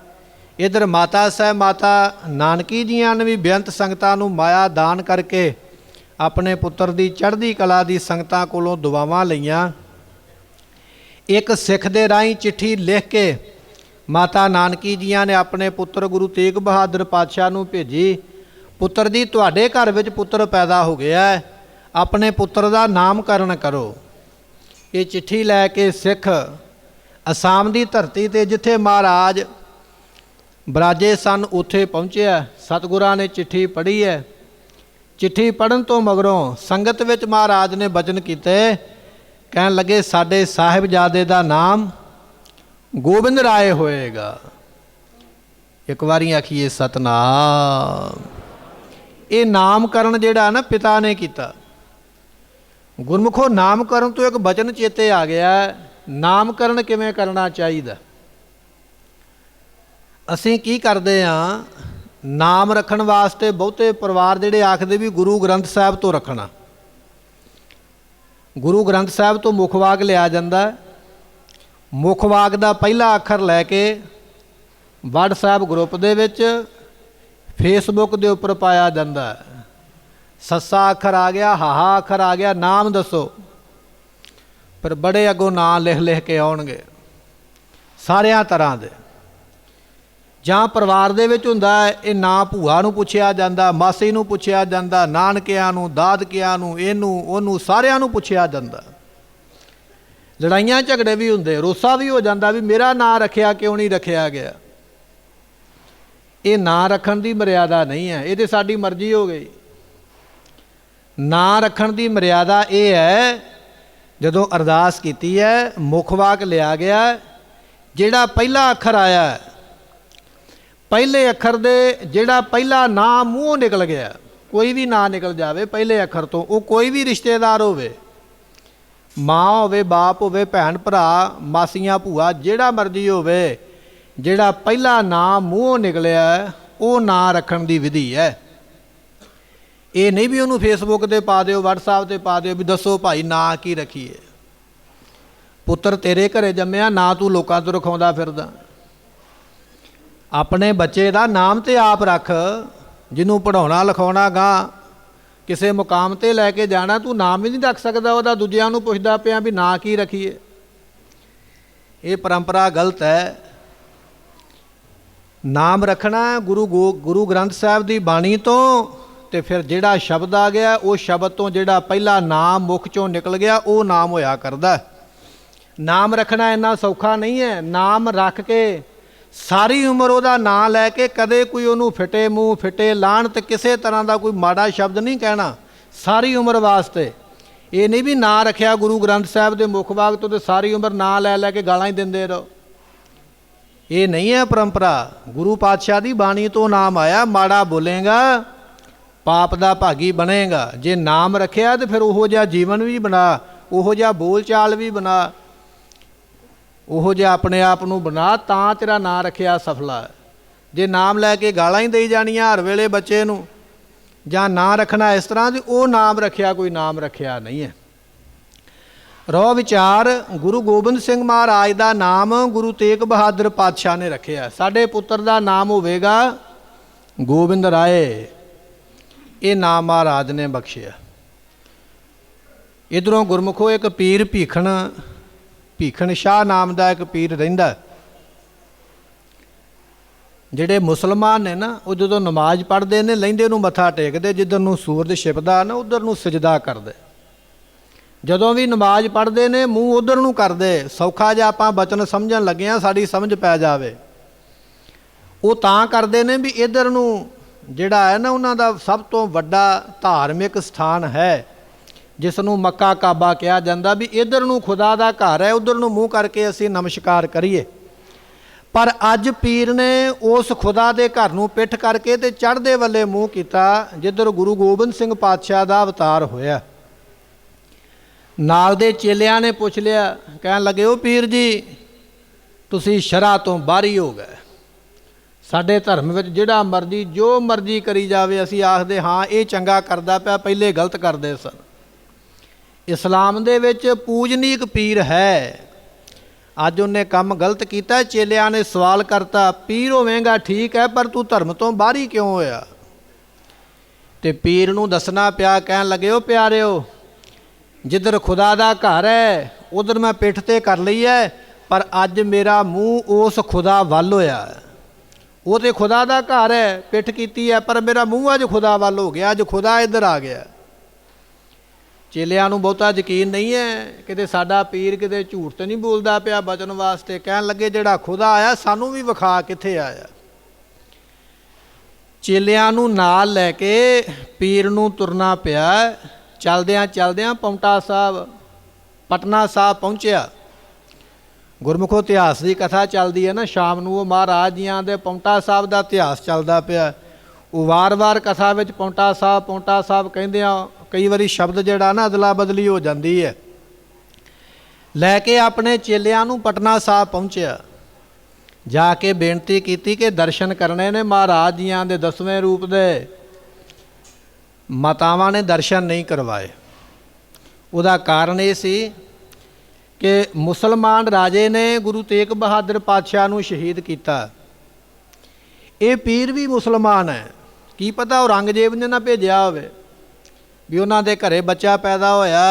ਇੱਧਰ ਮਾਤਾ ਸਾਹਿਬ ਮਾਤਾ ਨਾਨਕੀ ਜੀਆਂ ਨੇ ਵੀ ਬੇਅੰਤ ਸੰਗਤਾਂ ਨੂੰ ਮਾਇਆ ਦਾਨ ਕਰਕੇ ਆਪਣੇ ਪੁੱਤਰ ਦੀ ਚੜ੍ਹਦੀ ਕਲਾ ਦੀ ਸੰਗਤਾਂ ਕੋਲੋਂ ਦੁਆਵਾਂ ਲਈਆਂ। ਇੱਕ ਸਿੱਖ ਦੇ ਰਾਹੀਂ ਚਿੱਠੀ ਲਿਖ ਕੇ ਮਾਤਾ ਨਾਨਕੀ ਜੀਆਂ ਨੇ ਆਪਣੇ ਪੁੱਤਰ ਗੁਰੂ ਤੇਗ ਬਹਾਦਰ ਪਾਤਸ਼ਾਹ ਨੂੰ ਭੇਜੀ, ਪੁੱਤਰ ਜੀ ਤੁਹਾਡੇ ਘਰ ਵਿੱਚ ਪੁੱਤਰ ਪੈਦਾ ਹੋ ਗਿਆ ਹੈ, ਆਪਣੇ ਪੁੱਤਰ ਦਾ ਨਾਮਕਰਨ ਕਰੋ। ਇਹ ਚਿੱਠੀ ਲੈ ਕੇ ਸਿੱਖ ਅਸਾਮ ਦੀ ਧਰਤੀ 'ਤੇ ਜਿੱਥੇ ਮਹਾਰਾਜ ਬਰਾਜੇ ਸਨ ਉੱਥੇ ਪਹੁੰਚਿਆ। ਸਤਿਗੁਰਾਂ ਨੇ ਚਿੱਠੀ ਪੜ੍ਹੀ ਹੈ। ਚਿੱਠੀ ਪੜ੍ਹਨ ਤੋਂ ਮਗਰੋਂ ਸੰਗਤ ਵਿੱਚ ਮਹਾਰਾਜ ਨੇ ਬਚਨ ਕੀਤੇ, ਕਹਿਣ ਲੱਗੇ ਸਾਡੇ ਸਾਹਿਬਜ਼ਾਦੇ ਦਾ ਨਾਮ ਗੋਬਿੰਦ ਰਾਏ ਹੋਏਗਾ। ਇੱਕ ਵਾਰੀ ਆਖੀਏ ਸਤਨਾਮ। ਇਹ ਨਾਮਕਰਨ ਜਿਹੜਾ ਨਾ ਪਿਤਾ ਨੇ ਕੀਤਾ। ਗੁਰਮੁਖੋ ਨਾਮਕਰਨ ਤੋਂ ਇੱਕ ਬਚਨ ਚੇਤੇ ਆ ਗਿਆ, ਨਾਮਕਰਨ ਕਿਵੇਂ ਕਰਨਾ ਚਾਹੀਦਾ। ਅਸੀਂ ਕੀ ਕਰਦੇ ਹਾਂ, ਨਾਮ ਰੱਖਣ ਵਾਸਤੇ ਬਹੁਤੇ ਪਰਿਵਾਰ ਜਿਹੜੇ ਆਖਦੇ ਵੀ ਗੁਰੂ ਗ੍ਰੰਥ ਸਾਹਿਬ ਤੋਂ ਰੱਖਣਾ। ਗੁਰੂ ਗ੍ਰੰਥ ਸਾਹਿਬ ਤੋਂ ਮੁਖਵਾਕ ਲਿਆ ਜਾਂਦਾ, ਮੁਖਵਾਕ ਦਾ ਪਹਿਲਾ ਅੱਖਰ ਲੈ ਕੇ WhatsApp ਗਰੁੱਪ ਦੇ ਵਿੱਚ, ਫੇਸਬੁੱਕ ਦੇ ਉੱਪਰ ਪਾਇਆ ਜਾਂਦਾ। ਸੱਸਾ ਅੱਖਰ ਆ ਗਿਆ, ਹਾਹਾ ਅੱਖਰ ਆ ਗਿਆ, ਨਾਮ ਦੱਸੋ। ਪਰ ਬੜੇ ਅੱਗੋਂ ਨਾਂ ਲਿਖ ਲਿਖ ਕੇ ਆਉਣਗੇ ਸਾਰਿਆਂ ਤਰ੍ਹਾਂ ਦੇ। ਜਾਂ ਪਰਿਵਾਰ ਦੇ ਵਿੱਚ ਹੁੰਦਾ ਇਹ ਨਾਂ ਭੂਆ ਨੂੰ ਪੁੱਛਿਆ ਜਾਂਦਾ, ਮਾਸੀ ਨੂੰ ਪੁੱਛਿਆ ਜਾਂਦਾ, ਨਾਨਕਿਆਂ ਨੂੰ, ਦਾਦਕਿਆਂ ਨੂੰ, ਇਹਨੂੰ ਉਹਨੂੰ ਸਾਰਿਆਂ ਨੂੰ ਪੁੱਛਿਆ ਜਾਂਦਾ। ਲੜਾਈਆਂ ਝਗੜੇ ਵੀ ਹੁੰਦੇ, ਰੋਸਾ ਵੀ ਹੋ ਜਾਂਦਾ ਵੀ ਮੇਰਾ ਨਾਂ ਰੱਖਿਆ ਕਿਉਂ ਨਹੀਂ ਰੱਖਿਆ ਗਿਆ। ਇਹ ਨਾਂ ਰੱਖਣ ਦੀ ਮਰਿਆਦਾ ਨਹੀਂ ਹੈ, ਇਹ ਤਾਂ ਸਾਡੀ ਮਰਜ਼ੀ ਹੋ ਗਈ। ਨਾਂ ਰੱਖਣ ਦੀ ਮਰਿਆਦਾ ਇਹ ਹੈ, ਜਦੋਂ ਅਰਦਾਸ ਕੀਤੀ ਹੈ, ਮੁਖਵਾਕ ਲਿਆ ਗਿਆ, ਜਿਹੜਾ ਪਹਿਲਾ ਅੱਖਰ ਆਇਆ, ਪਹਿਲੇ ਅੱਖਰ ਦੇ ਜਿਹੜਾ ਪਹਿਲਾ ਨਾਂ ਮੂੰਹੋਂ ਨਿਕਲ ਗਿਆ, ਕੋਈ ਵੀ ਨਾਂ ਨਿਕਲ ਜਾਵੇ ਪਹਿਲੇ ਅੱਖਰ ਤੋਂ, ਉਹ ਕੋਈ ਵੀ ਰਿਸ਼ਤੇਦਾਰ ਹੋਵੇ, ਮਾਂ ਹੋਵੇ, ਬਾਪ ਹੋਵੇ, ਭੈਣ ਭਰਾ, ਮਾਸੀਆਂ ਭੂਆ, ਜਿਹੜਾ ਮਰਜ਼ੀ ਹੋਵੇ, ਜਿਹੜਾ ਪਹਿਲਾ ਨਾਂ ਮੂੰਹੋਂ ਨਿਕਲਿਆ ਉਹ ਨਾਂ ਰੱਖਣ ਦੀ ਵਿਧੀ ਹੈ। ਇਹ ਨਹੀਂ ਵੀ ਉਹਨੂੰ ਫੇਸਬੁੱਕ 'ਤੇ ਪਾ ਦਿਓ, WhatsApp 'ਤੇ ਪਾ ਦਿਓ ਵੀ ਦੱਸੋ ਭਾਈ ਨਾਂ ਕੀ ਰੱਖੀਏ। ਪੁੱਤਰ ਤੇਰੇ ਘਰੇ ਜੰਮਿਆ, ਨਾਂ ਤੂੰ ਲੋਕਾਂ ਤੋਂ ਰਖਾਉਂਦਾ ਫਿਰਦਾ। ਆਪਣੇ ਬੱਚੇ ਦਾ ਨਾਮ ਤੇ ਆਪ ਰੱਖ, ਜਿਹਨੂੰ ਪੜ੍ਹਾਉਣਾ ਲਿਖਾਉਣਾ ਗਾਂ ਕਿਸੇ ਮੁਕਾਮ 'ਤੇ ਲੈ ਕੇ ਜਾਣਾ, ਤੂੰ ਨਾਮ ਵੀ ਨਹੀਂ ਰੱਖ ਸਕਦਾ ਉਹਦਾ, ਦੂਜਿਆਂ ਨੂੰ ਪੁੱਛਦਾ ਪਿਆ ਵੀ ਨਾਂ ਕੀ ਰੱਖੀਏ। ਇਹ ਪਰੰਪਰਾ ਗਲਤ ਹੈ। ਨਾਮ ਰੱਖਣਾ ਗੁਰੂ ਗ੍ਰੰਥ ਸਾਹਿਬ ਦੀ ਬਾਣੀ ਤੋਂ, ਤੇ ਫਿਰ ਜਿਹੜਾ ਸ਼ਬਦ ਆ ਗਿਆ ਉਹ ਸ਼ਬਦ ਤੋਂ ਜਿਹੜਾ ਪਹਿਲਾ ਨਾਮ ਮੁਖ ਚੋਂ ਨਿਕਲ ਗਿਆ ਉਹ ਨਾਮ ਹੋਇਆ ਕਰਦਾ। ਨਾਮ ਰੱਖਣਾ ਇੰਨਾ ਸੌਖਾ ਨਹੀਂ ਹੈ। ਨਾਮ ਰੱਖ ਕੇ ਸਾਰੀ ਉਮਰ ਉਹਦਾ ਨਾਂ ਲੈ ਕੇ ਕਦੇ ਕੋਈ ਉਹਨੂੰ ਫਿੱਟੇ ਮੂੰਹ, ਫਿੱਟੇ ਲਾਹਣਤ, ਕਿਸੇ ਤਰ੍ਹਾਂ ਦਾ ਕੋਈ ਮਾੜਾ ਸ਼ਬਦ ਨਹੀਂ ਕਹਿਣਾ ਸਾਰੀ ਉਮਰ ਵਾਸਤੇ। ਇਹ ਨਹੀਂ ਵੀ ਨਾਂ ਰੱਖਿਆ ਗੁਰੂ ਗ੍ਰੰਥ ਸਾਹਿਬ ਦੇ ਮੁਖਵਾਕ ਤੋਂ ਤੇ ਸਾਰੀ ਉਮਰ ਨਾਂ ਲੈ ਲੈ ਕੇ ਗਾਲਾਂ ਹੀ ਦਿੰਦੇ ਰਹੋ। ਇਹ ਨਹੀਂ ਹੈ ਪਰੰਪਰਾ। ਗੁਰੂ ਪਾਤਸ਼ਾਹ ਦੀ ਬਾਣੀ ਤੋਂ ਨਾਮ ਆਇਆ, ਮਾੜਾ ਬੋਲੇਗਾ ਪਾਪ ਦਾ ਭਾਗੀ ਬਣੇਗਾ। ਜੇ ਨਾਮ ਰੱਖਿਆ ਤਾਂ ਫਿਰ ਉਹੋ ਜਿਹਾ ਜੀਵਨ ਵੀ ਬਣਾ, ਉਹੋ ਜਿਹਾ ਬੋਲ ਚਾਲ ਵੀ ਬਣਾ, ਉਹੋ ਜਿਹਾ ਆਪਣੇ ਆਪ ਨੂੰ ਬਣਾ, ਤਾਂ ਤੇਰਾ ਨਾਂ ਰੱਖਿਆ ਸਫਲਾ। ਜੇ ਨਾਮ ਲੈ ਕੇ ਗਾਲਾਂ ਹੀ ਦੇਈ ਜਾਣੀਆਂ ਹਰ ਵੇਲੇ ਬੱਚੇ ਨੂੰ, ਜਾਂ ਨਾਂ ਰੱਖਣਾ ਇਸ ਤਰ੍ਹਾਂ ਦੀ, ਉਹ ਨਾਮ ਰੱਖਿਆ ਕੋਈ ਨਾਮ ਰੱਖਿਆ ਨਹੀਂ ਹੈ। ਰੋ ਵਿਚਾਰ, ਗੁਰੂ ਗੋਬਿੰਦ ਸਿੰਘ ਮਹਾਰਾਜ ਦਾ ਨਾਮ ਗੁਰੂ ਤੇਗ ਬਹਾਦਰ ਪਾਤਸ਼ਾਹ ਨੇ ਰੱਖਿਆ। ਸਾਡੇ ਪੁੱਤਰ ਦਾ ਨਾਮ ਹੋਵੇਗਾ ਗੋਬਿੰਦ ਰਾਏ, ਇਹ ਨਾਮ ਮਹਾਰਾਜ ਨੇ ਬਖਸ਼ਿਆ। ਇੱਧਰੋਂ ਗੁਰਮੁਖੋ ਇੱਕ ਪੀਰ ਭੀਖਣ ਸ਼ਾਹ ਨਾਮ ਦਾ ਇੱਕ ਪੀਰ ਰਹਿੰਦਾ। ਜਿਹੜੇ ਮੁਸਲਮਾਨ ਨੇ ਨਾ, ਉਹ ਜਦੋਂ ਨਮਾਜ਼ ਪੜ੍ਹਦੇ ਨੇ ਲਹਿੰਦੇ ਨੂੰ ਮੱਥਾ ਟੇਕਦੇ, ਜਿੱਧਰ ਨੂੰ ਸੂਰਜ ਛਿਪਦਾ ਨਾ ਉੱਧਰ ਨੂੰ ਸਜਦਾ ਕਰਦੇ। ਜਦੋਂ ਵੀ ਨਮਾਜ਼ ਪੜ੍ਹਦੇ ਨੇ ਮੂੰਹ ਉੱਧਰ ਨੂੰ ਕਰਦੇ। ਸੌਖਾ ਜਿਹਾ ਆਪਾਂ ਬਚਨ ਸਮਝਣ ਲੱਗੇ ਹਾਂ, ਸਾਡੀ ਸਮਝ ਪੈ ਜਾਵੇ। ਉਹ ਤਾਂ ਕਰਦੇ ਨੇ ਵੀ ਇੱਧਰ ਨੂੰ ਜਿਹੜਾ ਹੈ ਨਾ ਉਹਨਾਂ ਦਾ ਸਭ ਤੋਂ ਵੱਡਾ ਧਾਰਮਿਕ ਸਥਾਨ ਹੈ, ਜਿਸ ਨੂੰ ਮੱਕਾ ਕਾਬਾ ਕਿਹਾ ਜਾਂਦਾ, ਵੀ ਇੱਧਰ ਨੂੰ ਖੁਦਾ ਦਾ ਘਰ ਹੈ, ਉੱਧਰ ਨੂੰ ਮੂੰਹ ਕਰਕੇ ਅਸੀਂ ਨਮਸਕਾਰ ਕਰੀਏ। ਪਰ ਅੱਜ ਪੀਰ ਨੇ ਉਸ ਖੁਦਾ ਦੇ ਘਰ ਨੂੰ ਪਿੱਠ ਕਰਕੇ ਤੇ ਚੜ੍ਹਦੇ ਵੱਲੇ ਮੂੰਹ ਕੀਤਾ, ਜਿੱਧਰ ਗੁਰੂ ਗੋਬਿੰਦ ਸਿੰਘ ਪਾਤਸ਼ਾਹ ਦਾ ਅਵਤਾਰ ਹੋਇਆ। ਨਾਲ ਦੇ ਚੇਲਿਆਂ ਨੇ ਪੁੱਛ ਲਿਆ, ਕਹਿਣ ਲੱਗੇ, ਉਹ ਪੀਰ ਜੀ ਤੁਸੀਂ ਸ਼ਰ੍ਹਾ ਤੋਂ ਬਾਹਰੀ ਹੋ ਗਏ। ਸਾਡੇ ਧਰਮ ਵਿੱਚ ਜਿਹੜਾ ਮਰਜ਼ੀ ਜੋ ਮਰਜ਼ੀ ਕਰੀ ਜਾਵੇ, ਅਸੀਂ ਆਖਦੇ ਹਾਂ ਇਹ ਚੰਗਾ ਕਰਦਾ ਪਿਆ, ਪਹਿਲੇ ਗਲਤ ਕਰਦੇ ਸਨ। ਇਸਲਾਮ ਦੇ ਵਿੱਚ ਪੂਜਨੀਕ ਪੀਰ ਹੈ, ਅੱਜ ਉਹਨੇ ਕੰਮ ਗਲਤ ਕੀਤਾ। ਚੇਲਿਆਂ ਨੇ ਸਵਾਲ ਕਰਤਾ, ਪੀਰ ਹੋਵੇਂਗਾ ਠੀਕ ਹੈ, ਪਰ ਤੂੰ ਧਰਮ ਤੋਂ ਬਾਹਰੀ ਕਿਉਂ ਹੋਇਆ? ਤੇ ਪੀਰ ਨੂੰ ਦੱਸਣਾ ਪਿਆ। ਕਹਿਣ ਲੱਗੇ, ਉਹ ਪਿਆਰਿਓ, ਜਿੱਧਰ ਖੁਦਾ ਦਾ ਘਰ ਹੈ ਉਧਰ ਮੈਂ ਪਿੱਠ 'ਤੇ ਕਰ ਲਈ ਹੈ, ਪਰ ਅੱਜ ਮੇਰਾ ਮੂੰਹ ਉਸ ਖੁਦਾ ਵੱਲ ਹੋਇਆ। ਉਹ ਤਾਂ ਖੁਦਾ ਦਾ ਘਰ ਹੈ, ਪਿੱਠ ਕੀਤੀ ਹੈ, ਪਰ ਮੇਰਾ ਮੂੰਹ ਅੱਜ ਖੁਦਾ ਵੱਲ ਹੋ ਗਿਆ, ਅੱਜ ਖੁਦਾ ਇੱਧਰ ਆ ਗਿਆ। ਚੇਲਿਆਂ ਨੂੰ ਬਹੁਤਾ ਯਕੀਨ ਨਹੀਂ ਹੈ, ਕਿਤੇ ਸਾਡਾ ਪੀਰ ਕਿਤੇ ਝੂਠ ਤਾਂ ਨਹੀਂ ਬੋਲਦਾ ਪਿਆ ਬਚਨ ਵਾਸਤੇ। ਕਹਿਣ ਲੱਗੇ, ਜਿਹੜਾ ਖੁਦਾ ਆਇਆ ਸਾਨੂੰ ਵੀ ਵਿਖਾ ਕਿੱਥੇ ਆਇਆ। ਚੇਲਿਆਂ ਨੂੰ ਨਾਲ ਲੈ ਕੇ ਪੀਰ ਨੂੰ ਤੁਰਨਾ ਪਿਆ। ਚਲਦਿਆਂ ਚਲਦਿਆਂ ਪੌਂਟਾ ਸਾਹਿਬ, ਪਟਨਾ ਸਾਹਿਬ ਪਹੁੰਚਿਆ। ਗੁਰਮੁਖੋ ਇਤਿਹਾਸ ਦੀ ਕਥਾ ਚੱਲਦੀ ਹੈ ਨਾ, ਸ਼ਾਮ ਨੂੰ ਉਹ ਮਹਾਰਾਜ ਜੀਆਂ ਦੇ ਪੌਂਟਾ ਸਾਹਿਬ ਦਾ ਇਤਿਹਾਸ ਚੱਲਦਾ ਪਿਆ। ਉਹ ਵਾਰ-ਵਾਰ ਕਥਾ ਵਿੱਚ ਪੌਂਟਾ ਸਾਹਿਬ ਕਹਿੰਦਿਆਂ कई बारी शब्द जिहड़ा ना अदला बदली हो जाती है। लैके अपने चेलियां नूं पटना साहब पहुँचया, जाके बेनती की कि दर्शन करने ने महाराज जियां दे 10वें रूप दे। मातावां ने दर्शन नहीं करवाए। उहदा कारण ये सी कि मुसलमान राजे ने गुरु तेग बहादुर पातशाह नूं शहीद किया। ये पीर भी मुसलमान है, की पता औरंगजेब ने ना भेजा होवे भी उन्हां दे घरे बच्चा पैदा होया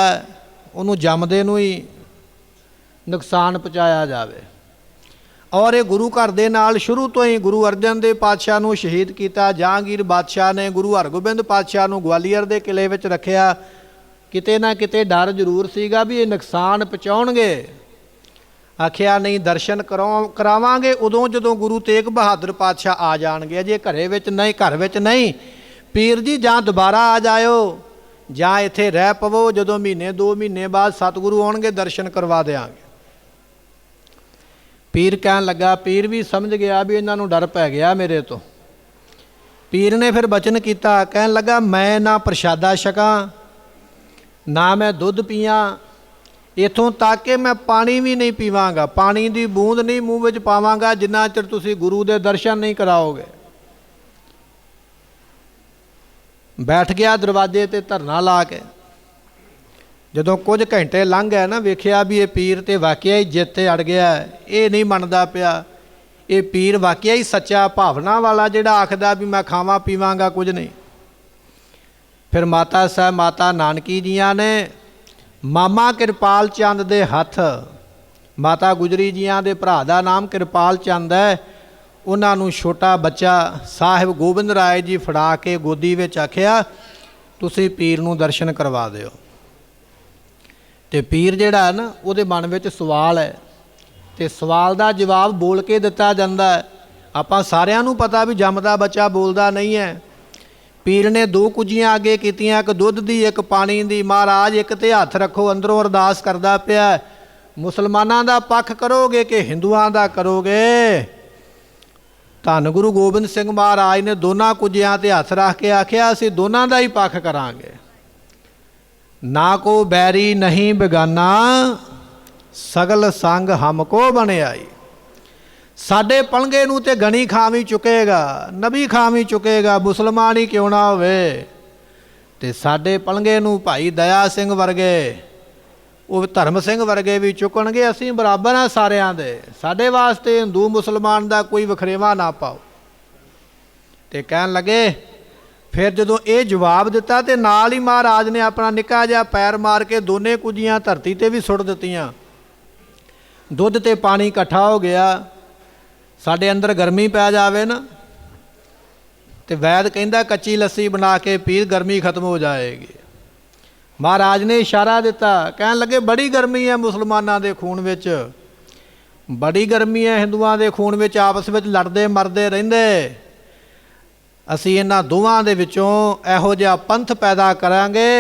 उन्होंने जमदे नूं ही नुकसान पहुँचाया जाए। और ये गुरु घर दे नाल शुरू तो ही गुरु अर्जन देव पातशाह नूं शहीद किया। जहांगीर बादशाह ने गुरु हरगोबिंद पातशाह नूं ग्वालियर के किले विच रखिया। किते ना किते डर जरूर सीगा भी ये नुकसान पहुँचाउणगे। आखिया नहीं दर्शन करावांगे उदों जदों गुरु तेग बहादुर पातशाह आ जाणगे, अजे घरे विच नहीं, घर विच नहीं। पीर जी जां दोबारा आ जाओ जां इत्थे रह पवो, जदों महीने 2 महीने बाद सतगुरु आउणगे दर्शन करवा देंगे। पीर कहन लगा, पीर भी समझ गया भी इन्हां नूं डर पै गया मेरे तो। पीर ने फिर बचन किया, कहन लगा मैं ना प्रशादा छकां ना मैं दुध पीआं, इथों तक कि मैं पानी भी नहीं पीवांगा, पानी की बूंद नहीं मूँह विच पावांगा जिन्ना चिर तुसीं गुरु दे दर्शन नहीं कराओगे। बैठ गया दरवाजे ते धरना ला के। जदों कुछ घंटे लंघ गए ना, वेखिया भी ये पीर तो वाकई ही जिते अड़ गया, ये नहीं मनदा पिया। ये पीर वाकई ही सच्चा भावना वाला जिहड़ा आखदा भी मैं खावां पीवांगा कुछ नहीं। फिर माता साहब माता नानकी जियां ने मामा किरपाल चंद दे हथ, माता गुजरी जियां दे भरा दा नाम किरपाल चंद है, उन्हां नूं छोटा बच्चा साहिब गोबिंद राय जी फड़ा के गोदी विच आखिया तुसीं पीर नूं दर्शन करवा दिओ। ते पीर जिहड़ा है ना उहदे मन विच सवाल है, ते सवाल दा जवाब बोल के दिता जांदा है। आपां सारिआं नूं पता भी जमदा बच्चा बोलदा नहीं है। पीर ने 2 कुजियां अगे कीतियां, एक दुध दी एक पानी दी। महाराज एक ते हथ रखो, अंदरों अरदास करदा पिया मुसलमानां दा पक्ष करोगे कि हिंदुआं दा करोगे। धन गुरु गोबिंद सिंह महाराज ने दोनों कुजियां ते हथ रख के आखिया असीं दोनों दा ही पक्ष करांगे। ना को बैरी नहीं बेगाना सगल संग हमको बने आई। साडे पलंगे नूं ते गणी खावी चुकेगा, नबी खावी चुकेगा, मुसलमान ही क्यों ना होवे। ते साडे पलंगे नूं भाई दया सिंह वर्गे वो धर्म सिंह वर्गे भी चुकणगे। असीं बराबर हाँ सारिआं दे, साडे वास्ते हिंदू मुसलमान दा कोई वखरेवा ना पाओ। ते कहन लगे फिर जदों ये जवाब दिता तो नाल ही महाराज ने अपना निक्का जिहा पैर मार के दोने कुजियां धरती ते भी सुट दित्तियां। दुध ते पानी इकट्ठा हो गया। साडे अंदर गर्मी पै जावे ना तो वैद कहंदा कच्ची लस्सी बना के पीर गर्मी खत्म हो जाएगी। महाराज ने इशारा दिता, कहन लगे बड़ी गर्मी है मुसलमानां दे खून विच, बड़ी गर्मी है हिंदुआं दे खून विच, आपस विच लड़दे मरदे रहिंदे। असीं इन्हां दोवां दे विचों इहो जिहा पंथ पैदा करांगे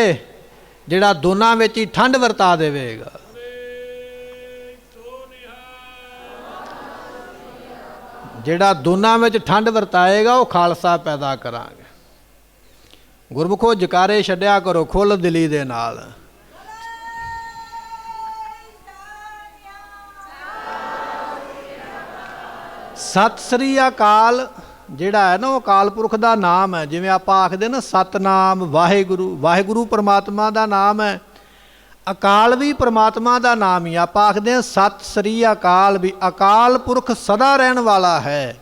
जिहड़ा दोनां विच ही ठंड वरता देवेगा। जिहड़ा दोनां विच ठंड वरताएगा वो खालसा पैदा करांगे। गुरमुखो जकारे छड्डिया करो खुल दिली दे नाल। सत श्री अकाल जिहड़ा है ना वो अकाल पुरख का नाम है। जिवें आपां आखदे ना सतनाम वाहिगुरु, वाहिगुरु परमात्मा का नाम है, अकाल भी परमात्मा का नाम ही। आपां आखदे हैं सत श्री अकाल भी, अकाल पुरख सदा रहन वाला है।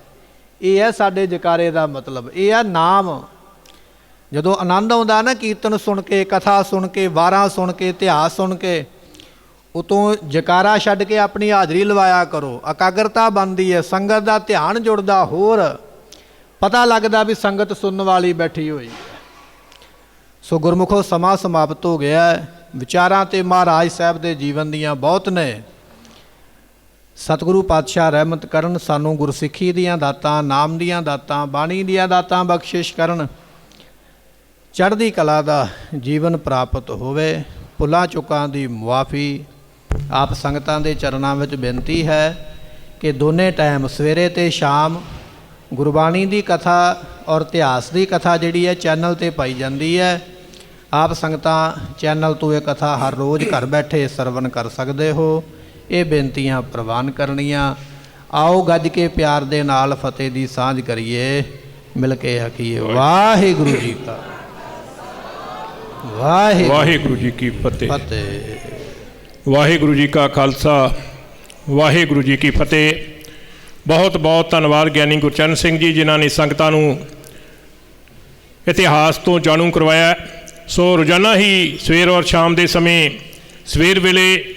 ये है साडे जकारे का मतलब, ये है नाम। जदों आनंद आउंदा ना कीर्तन सुन के, कथा सुन के, वारां सुन के, इतिहास सुन के, उतों जकारा छड्ड के अपनी हाज़री लवाया करो। एकाग्रता बनती है, संगत का ध्यान जुड़दा, होर पता लगता भी संगत सुनने वाली बैठी हुई है। सो गुरमुखो समा समाप्त हो गया है। विचारां ते महाराज साहब के जीवन दियां बहुत ने। सतगुरु पातशाह रहमत करन, सानू गुरसिੱਖੀ दियां दातां, नाम दियां दातां, बाणी दियां दातां बख्शिश करन, चढ़दी कला का जीवन प्राप्त होवे। भुलां चुकां दी मुआफ़ी आप संगतां दे चरनां विच बेनती है कि दोने टाइम सवेरे ते शाम गुरबाणी की कथा और इतिहास की कथा जिहड़ी है चैनल ते पाई जाती है। ਆਪ ਸੰਗਤਾਂ ਚੈਨਲ ਤੋਂ ਇਹ ਕਥਾ ਹਰ ਰੋਜ਼ ਘਰ ਬੈਠੇ ਸਰਵਣ ਕਰ ਸਕਦੇ ਹੋ। ਇਹ ਬੇਨਤੀਆਂ ਪ੍ਰਵਾਨ ਕਰਨੀਆਂ। ਆਓ ਗੱਜ ਕੇ ਪਿਆਰ ਦੇ ਨਾਲ ਫਤਿਹ ਦੀ ਸਾਂਝ ਕਰੀਏ, ਮਿਲ ਕੇ ਆਖੀਏ ਵਾਹਿਗੁਰੂ ਜੀ ਕਾ ਵਾਹਿਗੁਰੂ ਜੀ ਕੀ ਫਤਿਹ। ਵਾਹਿਗੁਰੂ ਜੀ ਕਾ ਖਾਲਸਾ, ਵਾਹਿਗੁਰੂ ਜੀ ਕੀ ਫਤਿਹ। ਬਹੁਤ ਬਹੁਤ ਧੰਨਵਾਦ ਗਿਆਨੀ ਗੁਰਚਰਨ ਸਿੰਘ ਜੀ, ਜਿਨ੍ਹਾਂ ਨੇ ਸੰਗਤਾਂ ਨੂੰ ਇਤਿਹਾਸ ਤੋਂ ਜਾਣੂ ਕਰਵਾਇਆ। ਸੋ ਰੋਜ਼ਾਨਾ ਹੀ ਸਵੇਰ ਔਰ ਸ਼ਾਮ ਦੇ ਸਮੇਂ, ਸਵੇਰ ਵੇਲੇ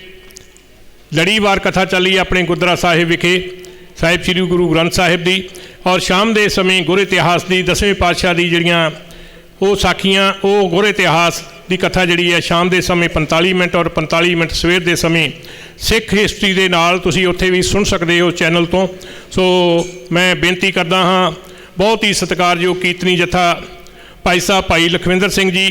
ਲੜੀਵਾਰ ਕਥਾ ਚੱਲੀ ਆਪਣੇ ਗੁਰਦੁਆਰਾ ਸਾਹਿਬ ਵਿਖੇ ਸਾਹਿਬ ਸ੍ਰੀ ਗੁਰੂ ਗ੍ਰੰਥ ਸਾਹਿਬ ਦੀ, ਔਰ ਸ਼ਾਮ ਦੇ ਸਮੇਂ ਗੁਰ ਇਤਿਹਾਸ ਦੀ 10ਵੇਂ ਪਾਤਸ਼ਾਹ ਦੀ ਜਿਹੜੀਆਂ ਉਹ ਸਾਖੀਆਂ, ਉਹ ਗੁਰ ਇਤਿਹਾਸ ਦੀ ਕਥਾ ਜਿਹੜੀ ਹੈ ਸ਼ਾਮ ਦੇ ਸਮੇਂ 45 ਮਿੰਟ ਔਰ 45 ਮਿੰਟ ਸਵੇਰ ਦੇ ਸਮੇਂ ਸਿੱਖ ਹਿਸਟਰੀ ਦੇ ਨਾਲ ਤੁਸੀਂ ਉੱਥੇ ਵੀ ਸੁਣ ਸਕਦੇ ਹੋ ਚੈਨਲ ਤੋਂ। ਸੋ ਮੈਂ ਬੇਨਤੀ ਕਰਦਾ ਹਾਂ, ਬਹੁਤ ਹੀ ਸਤਿਕਾਰਯੋਗ ਕੀਰਤਨੀ ਜਥਾ ਭਾਈ ਸਾਹਿਬ ਭਾਈ ਲਖਵਿੰਦਰ ਸਿੰਘ ਜੀ,